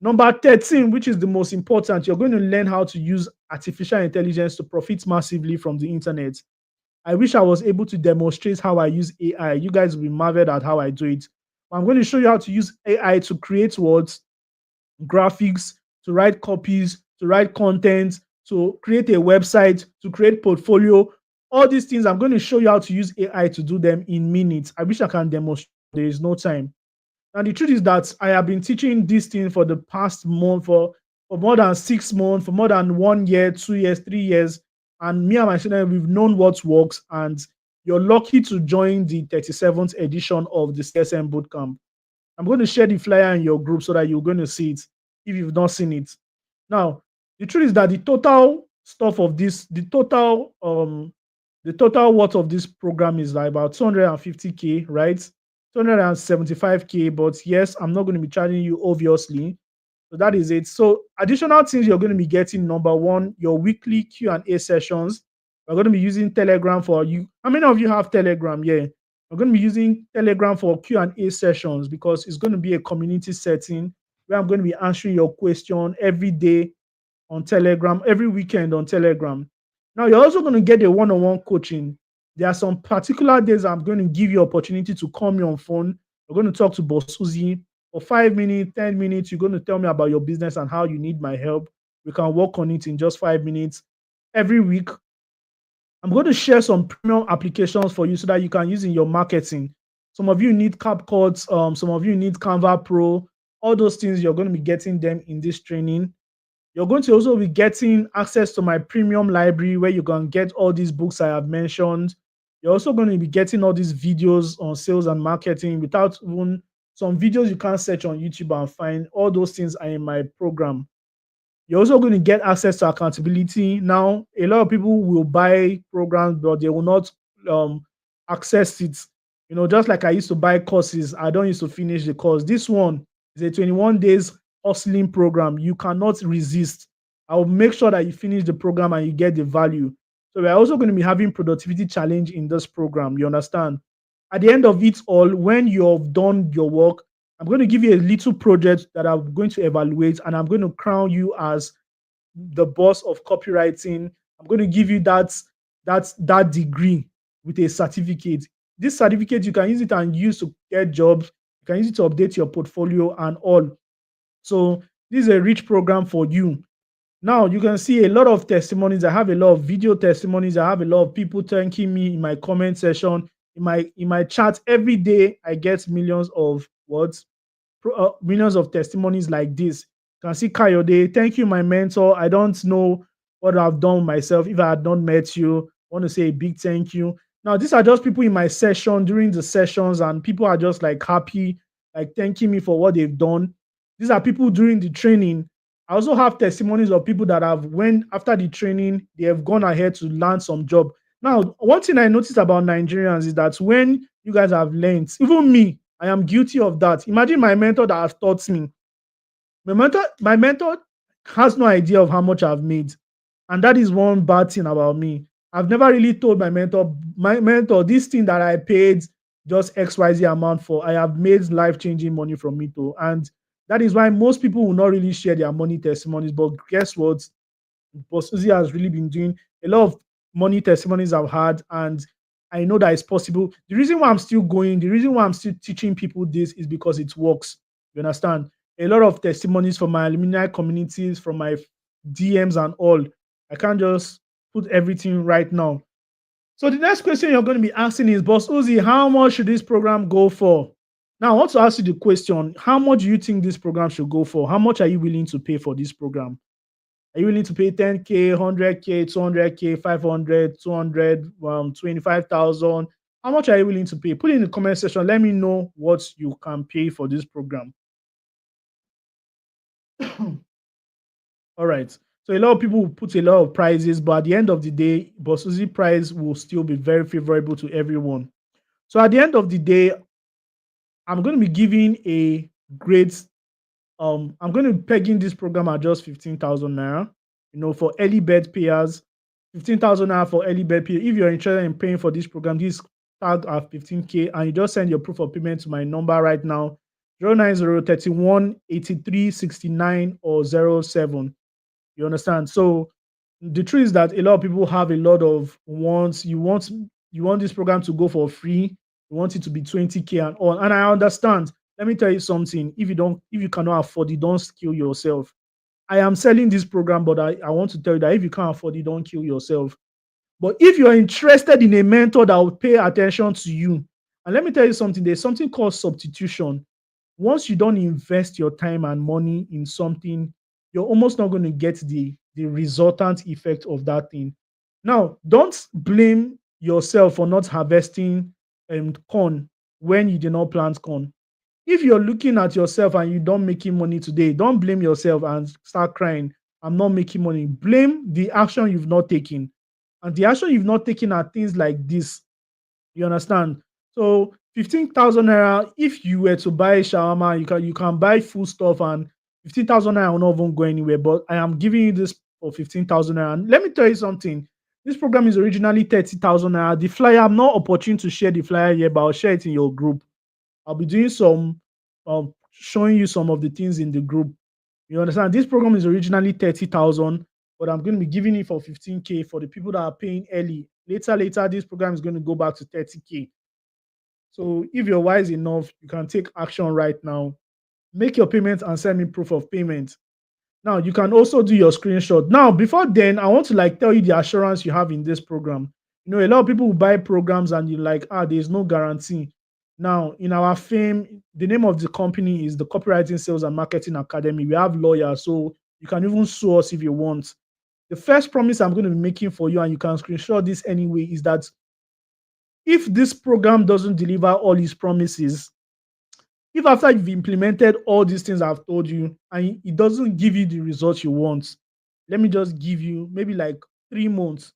Number 13, which is the most important, you're going to learn how to use artificial intelligence to profit massively from the internet. I wish I was able to demonstrate how I use AI. You guys will be marveled at how I do it. I'm going to show you how to use AI to create words, graphics, to write copies, to write content, to create a website, to create portfolio. All these things, I'm going to show you how to use AI to do them in minutes. I wish I can demonstrate. There is no time. And the truth is that I have been teaching this thing for the past month, for more than 6 months, for more than 1 year, 2 years, 3 years. And me and my students, we've known what works. And you're lucky to join the 37th edition of the CSM Bootcamp. I'm going to share the flyer in your group so that you're going to see it if you've not seen it. Now, the truth is that the total stuff of this, the total worth of this program is like about 250K, right? 275K, but yes, I'm not going to be charging you, obviously. So that is it. So additional things you're going to be getting: number one, your weekly Q&A sessions. We're going to be using Telegram for you. How many of you have Telegram? Yeah. We're going to be using Telegram for Q&A sessions because it's going to be a community setting where I'm going to be answering your question every day on Telegram, every weekend on Telegram. Now, you're also going to get a one-on-one coaching. There are some particular days I'm going to give you opportunity to call me on phone. We're going to talk to Bossuhzi for 5 minutes, 10 minutes. You're going to tell me about your business and how you need my help. We can work on it in just 5 minutes. Every week, I'm going to share some premium applications for you so that you can use in your marketing. Some of you need CapCut, some of you need Canva Pro. All those things, you're going to be getting them in this training. You're going to also be getting access to my premium library where you can get all these books I have mentioned. You're also going to be getting all these videos on sales and marketing without even some videos you can't search on YouTube and find. All those things are in my program. You're also going to get access to accountability. Now, a lot of people will buy programs, but they will not access it. You know, just like I used to buy courses, I don't used to finish the course. This one is a 21 days hustling program. You cannot resist. I will make sure that you finish the program and you get the value. So we're also going to be having productivity challenge in this program. You understand? At the end of it all, when you've done your work, I'm going to give you a little project that I'm going to evaluate, and I'm going to crown you as the boss of copywriting. I'm going to give you that degree with a certificate. This certificate, you can use it and use to get jobs. You can use it to update your portfolio and all. So this is a rich program for you. Now you can see a lot of testimonies. I have a lot of video testimonies. I have a lot of people thanking me in my comment section, in my chat every day. I get millions of words, millions of testimonies like this. You can see Kayode, thank you, my mentor. I don't know what I've done myself if I had not met you. I want to say a big thank you. Now, these are just people in my session during the sessions, and people are just like happy, like thanking me for what they've done. These are people during the training. I also have testimonies of people that have, when after the training, they have gone ahead to land some job. Now, one thing I noticed about Nigerians is that when you guys have learned, even me, I am guilty of that. Imagine my mentor that has taught me. My mentor has no idea of how much I've made. And that is one bad thing about me. I've never really told my mentor, this thing that I paid just XYZ amount for, I have made life-changing money from it too. And that is why most people will not really share their money testimonies. But guess what? Bossuhzi has really been doing a lot of money testimonies I've had, and I know that it's possible. The reason why I'm still going, the reason why I'm still teaching people this is because it works. You understand? A lot of testimonies from my alumni communities, from my DMs and all. I can't just put everything right now. So the next question you're going to be asking is, Bossuhzi, how much should this program go for? Now, I want to ask you the question, how much do you think this program should go for? How much are you willing to pay for this program? Are you willing to pay 10K, 100K, 200K, 500, 200, 25,000? How much are you willing to pay? Put it in the comment section. Let me know what you can pay for this program. All right. So a lot of people will put a lot of prices, but at the end of the day, Bossuhzi price will still be very favorable to everyone. So at the end of the day, I'm going to be giving a great I'm going to be pegging this program at just 15,000 naira. For early bird payers, 15,000 naira for early bird payer. If you're interested in paying for this program, this tag at 15K, and you just send your proof of payment to my number right now, 090318369 or 07. You understand? So the truth is that a lot of people have a lot of wants. You want this program to go for free. You want it to be 20K and all. And I understand. Let me tell you something. If you cannot afford it, don't kill yourself. I am selling this program, but I want to tell you that if you can't afford it, don't kill yourself. But if you're interested in a mentor that will pay attention to you, and let me tell you something, there's something called substitution. Once you don't invest your time and money in something, you're almost not going to get the resultant effect of that thing. Now, don't blame yourself for not harvesting corn when you did not plant corn. If you're looking at yourself and you don't making money today, don't blame yourself and start crying. I'm not making money. Blame the action you've not taken. And the action you've not taken are things like this. You understand? So 15,000 naira, if you were to buy shawarma, you can buy food stuff, and 15,000 naira will not even go anywhere. But I am giving you this for 15,000 naira. And let me tell you something. This program is originally 30,000 naira. The flyer, I'm not opportune to share the flyer here, but I'll share it in your group. I'll be doing some showing you some of the things in the group. You understand? This program is originally 30,000, but I'm going to be giving it for 15K for the people that are paying early. Later, this program is going to go back to 30K. So if you're wise enough, you can take action right now. Make your payment and send me proof of payment. Now you can also do your screenshot. Now, before then, I want to tell you the assurance you have in this program. A lot of people will buy programs and you're like, there's no guarantee. Now, in our fame, the name of the company is the Copywriting Sales and Marketing Academy. We have lawyers, so you can even sue us if you want. The first promise I'm going to be making for you, and you can screenshot this anyway, is that if this program doesn't deliver all its promises, if after you've implemented all these things I've told you and it doesn't give you the results you want, let me just give you maybe like 3 months.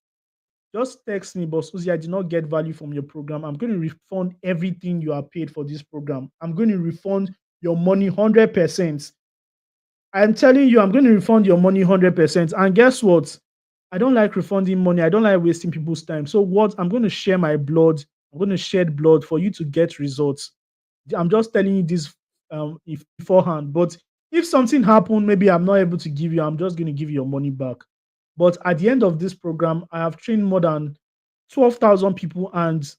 Just text me, Bossuhzi, I did not get value from your program. I'm going to refund everything you are paid for this program. I'm going to refund your money 100%. I'm telling you, I'm going to refund your money 100%. And guess what? I don't like refunding money. I don't like wasting people's time. So what? I'm going to share my blood. I'm going to shed blood for you to get results. I'm just telling you this beforehand. But if something happened, maybe I'm not able to give you, I'm just going to give you your money back. But at the end of this program, I have trained more than 12,000 people, and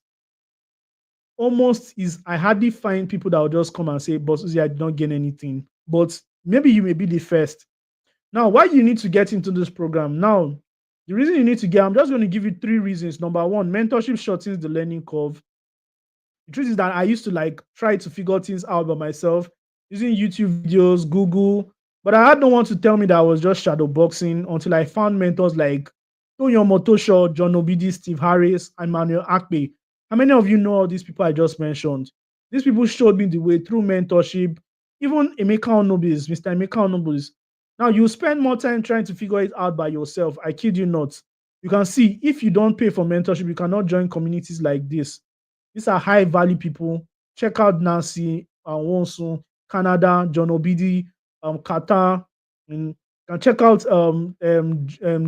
I hardly find people that will just come and say, Bossuhzi, I did not gain anything. But maybe you may be the first. Now, why you need to get into this program? Now, the reason you need to get, I'm just going to give you 3 reasons. Number one, mentorship shortens the learning curve. The truth is that I used to try to figure things out by myself using YouTube videos, Google, but I had no one to tell me that I was just shadow boxing until I found mentors like Toyon Motosho, John Obidi, Steve Harris, and Manuel Akpe. How many of you know all these people I just mentioned? These people showed me the way through mentorship. Even Emeka Onobis, Mr. Emeka Onobis. Now you spend more time trying to figure it out by yourself. I kid you not. You can see if you don't pay for mentorship, you cannot join communities like this. These are high value people. Check out Nancy Wonsu, Canada, John Obidi, Qatar, and check out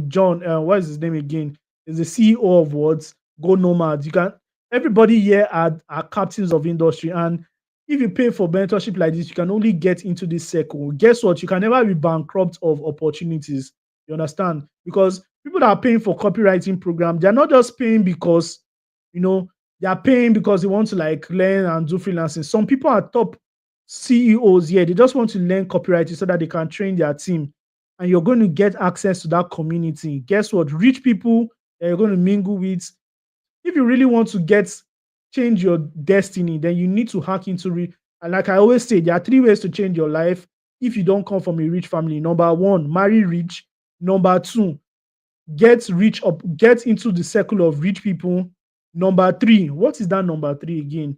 John. What is his name again? Is the CEO of what Go Nomad. You can. Everybody here are captains of industry, and if you pay for mentorship like this, you can only get into this circle. Guess what? You can never be bankrupt of opportunities. You understand? Because people that are paying for copywriting program, they're not just paying because they are paying because they want to learn and do freelancing. Some people are top CEOs here. They just want to learn copywriting so that they can train their team. And you're going to get access to that community. Guess what? Rich people that you're going to mingle with. If you really want to change your destiny, then you need to hack into and like I always say, there are 3 ways to change your life if you don't come from a rich family. Number one, marry rich. Number two, get into the circle of rich people. Number three, what is that number three again?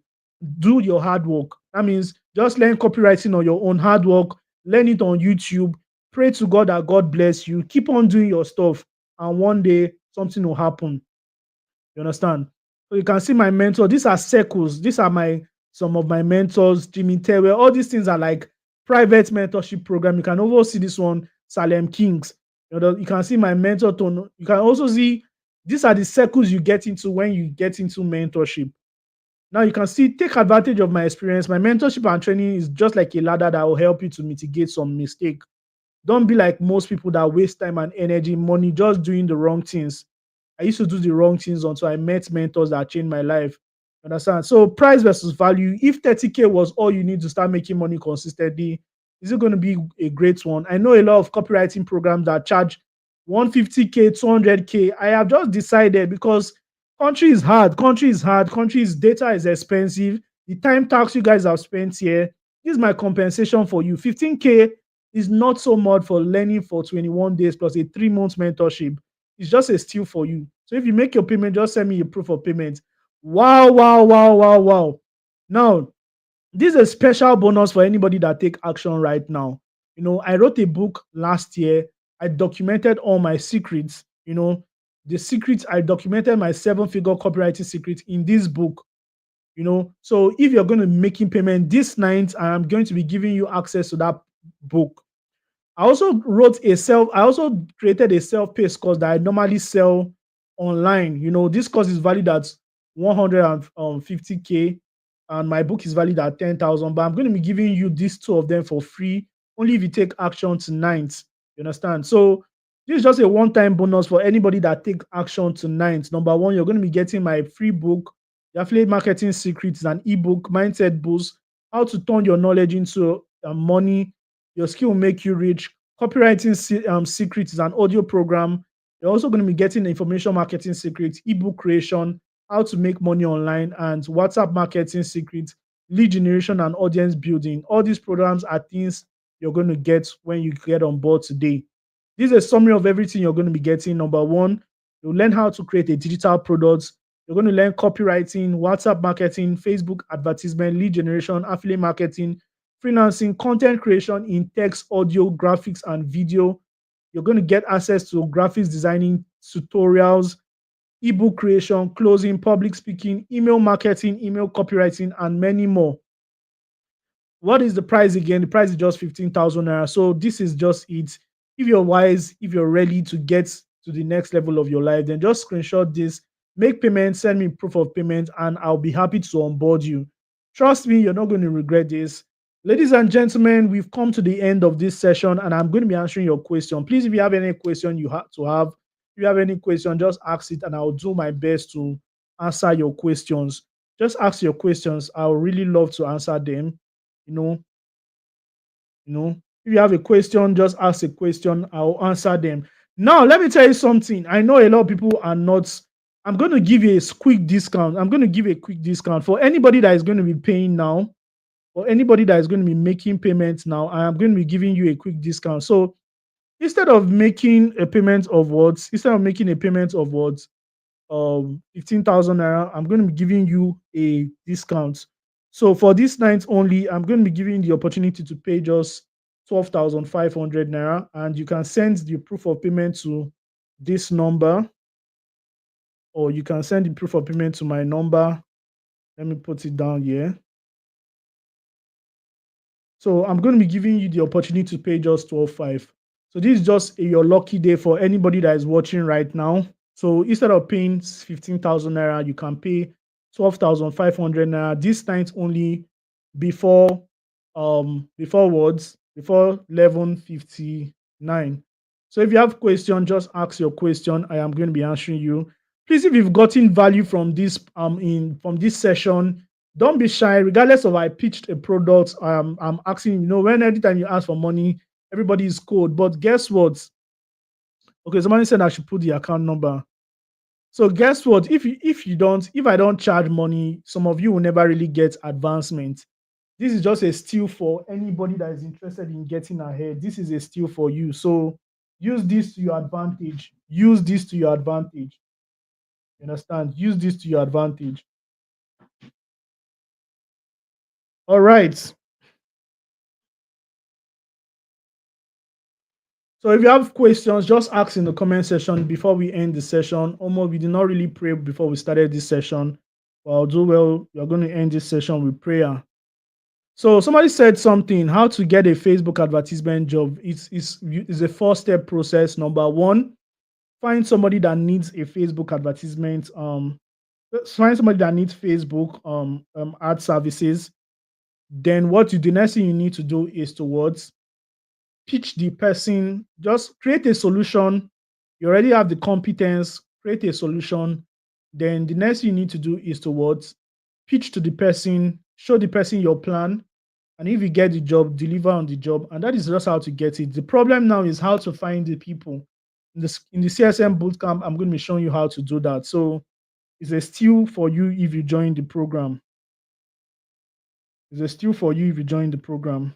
Do your hard work. That means just learn copywriting on your own, hard work, learn it on YouTube, pray to God that God bless you, keep on doing your stuff, and one day something will happen. You understand? So you can see my mentor. These are circles. These are my some of my mentors, Jimmy Terwell. All these things are like private mentorship program. You can also see this one, Salem Kings. You can see my mentor tone. You can also see these are the circles you get into when you get into mentorship. Now you can see, take advantage of my experience. My mentorship and training is just like a ladder that will help you to mitigate some mistake. Don't be like most people that waste time and energy, money just doing the wrong things. I used to do the wrong things until I met mentors that changed my life. Understand? So price versus value. If 30K was all you need to start making money consistently, is it going to be a great one? I know a lot of copywriting programs that charge 150K, 200K. I have just decided because country is hard. Country's data is expensive. The time tax you guys have spent here, this is my compensation for you. 15K is not so much for learning for 21 days plus a 3 months mentorship. It's just a steal for you. So if you make your payment, just send me a proof of payment. Wow, wow, wow, wow, wow. Now, this is a special bonus for anybody that take action right now. I wrote a book last year. I documented all my secrets. The secrets, I documented my 7-figure copywriting secret in this book. So if you're going to be making payment this night, I'm going to be giving you access to that book. I also created a self-paced course that I normally sell online. This course is valued at 150K and my book is valued at 10,000. But I'm going to be giving you these two of them for free only if you take action tonight. You understand? So this is just a one-time bonus for anybody that take action tonight. Number one, you're going to be getting my free book, The Affiliate Marketing Secrets, an ebook, Mindset Boost, how to turn your knowledge into money. Your skill will make you rich. Copywriting secrets is an audio program. You're also going to be getting information marketing secrets, ebook creation, how to make money online, and WhatsApp marketing secrets, lead generation, and audience building. All these programs are things you're going to get when you get on board today. This is a summary of everything you're going to be getting. Number one, you'll learn how to create a digital product. You're going to learn copywriting, WhatsApp marketing, Facebook advertisement, lead generation, affiliate marketing, freelancing, content creation in text, audio, graphics, and video. You're going to get access to graphics designing tutorials, ebook creation, closing, public speaking, email marketing, email copywriting, and many more. What is the price again? The price is just 15,000 naira. So this is just it. If you're wise, if you're ready to get to the next level of your life, then just screenshot this, make payment, send me proof of payment, and I'll be happy to onboard you. Trust me, you're not going to regret this. Ladies and gentlemen, we've come to the end of this session, and I'm going to be answering your question. Please, if you have any question if you have any question, just ask it, and I'll do my best to answer your questions. Just ask your questions. I'll really love to answer them. You know, if you have a question, just ask a question. I'll answer them. Now, let me tell you something. I know a lot of people are not. I'm going to give you a quick discount. I'm going to give a quick discount for anybody that is going to be paying now, or anybody that is going to be making payments now. I am going to be giving you a quick discount. So instead of making a payment of what, 15,000 naira, I'm going to be giving you a discount. So for this night only, I'm going to be giving the opportunity to pay just 12,500 naira, and you can send the proof of payment to this number, or you can send the proof of payment to my number. Let me put it down here. So I'm going to be giving you the opportunity to pay just 12,500. So this is just your lucky day for anybody that is watching right now. So instead of paying 15,000 naira, you can pay 12,500 naira. This night only before before 11:59. So if you have question, just ask your question. I am going to be answering you. Please, if you've gotten value from this from this session, don't be shy. Regardless of I pitched a product, I'm asking, when anytime you ask for money, everybody is cold. But guess what? Okay, somebody said I should put the account number. So guess what? If I don't charge money, some of you will never really get advancement. This is just a steal for anybody that is interested in getting ahead. This is a steal for you. So Use this to your advantage. Use this to your advantage. You understand? Use this to your advantage. All right. So if you have questions, just ask in the comment section before we end the session. Almost we did not really pray before we started this session. But I'll do well. We're going to end this session with prayer. So somebody said something, how to get a Facebook advertisement job. It's a four-step process. Number one, find somebody that needs a Facebook advertisement. Find somebody that needs Facebook ad services. Then the next thing you need to do is towards pitch the person, just create a solution. You already have the competence, create a solution. Then the next thing you need to do is towards pitch to the person, show the person your plan. And if you get the job, deliver on the job. And that is just how to get it. The problem now is how to find the people. In the CSM bootcamp, I'm going to be showing you how to do that. So it's a steal for you if you join the program. It's a steal for you if you join the program.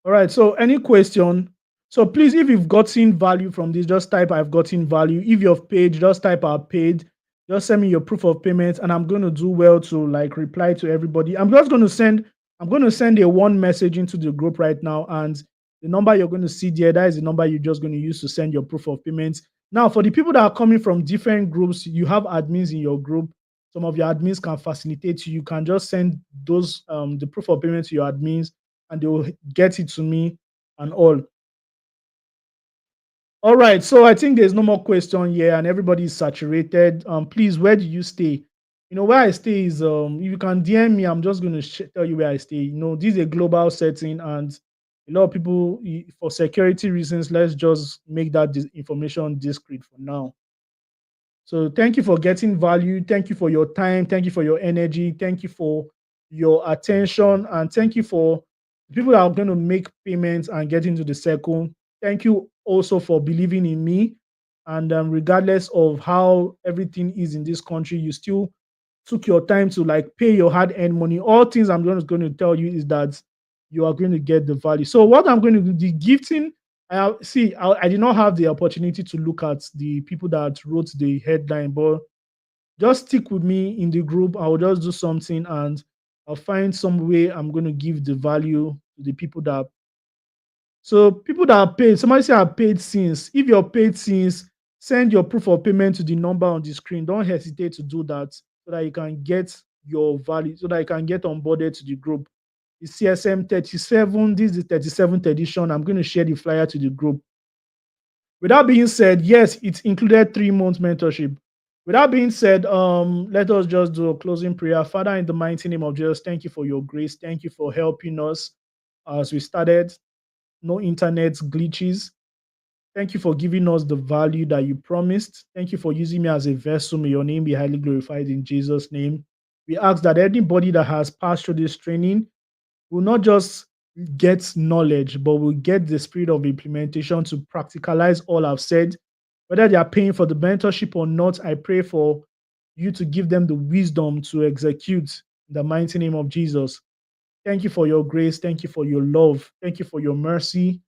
All right. So any question? So please, if you've gotten value from this, just type I've gotten value. If you've paid, just type I've paid. Just send me your proof of payment, and I'm going to do well to like reply to everybody. I'm going to send a one message into the group right now, and the number you're going to see there, that is the number you're just going to use to send your proof of payments. Now, for the people that are coming from different groups, you have admins in your group. Some of your admins can facilitate you. You can just send those the proof of payment to your admins, and they will get it to me and all. All right, so I think there's no more question here, and everybody is saturated. Please, where do you stay? Where I stay is if you can DM me, I'm just going to tell you where I stay. This is a global setting, and a lot of people, for security reasons, let's just make that information discreet for now. So thank you for getting value. Thank you for your time. Thank you for your energy. Thank you for your attention, and thank you for people that are going to make payments and get into the circle. Thank you also for believing in me. And regardless of how everything is in this country, you still took your time to like pay your hard-earned money. All things I'm just going to tell you is that you are going to get the value. So what I'm going to do, the gifting, I did not have the opportunity to look at the people that wrote the headline, but just stick with me in the group. I'll just do something, and I'll find some way I'm going to give the value to the people that. So people that are paid, somebody say I've paid since. If you're paid since, send your proof of payment to the number on the screen. Don't hesitate to do that so that you can get your value, so that you can get onboarded to the group. It's CSM 37. This is the 37th edition. I'm going to share the flyer to the group. With that being said, yes, it included 3 months mentorship. With that being said, let us just do a closing prayer. Father, in the mighty name of Jesus, thank you for your grace. Thank you for helping us as we started. No internet glitches. Thank you for giving us the value that you promised. Thank you for using me as a vessel. May your name be highly glorified in Jesus' name. We ask that anybody that has passed through this training will not just get knowledge, but will get the spirit of implementation to practicalize all I've said. Whether they are paying for the mentorship or not, I pray for you to give them the wisdom to execute in the mighty name of Jesus. Thank you for your grace. Thank you for your love. Thank you for your mercy.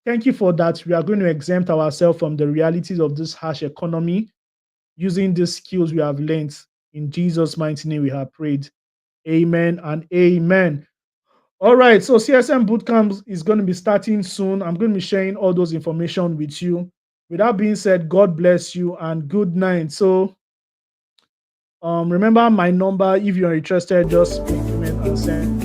Thank you for that. We are going to exempt ourselves from the realities of this harsh economy using these skills we have learned. In Jesus' mighty name, we have prayed. Amen and amen. All right. So CSM Bootcamp is going to be starting soon. I'm going to be sharing all those information with you. With that being said, God bless you and good night. So remember my number. If you're interested, just make payment and send.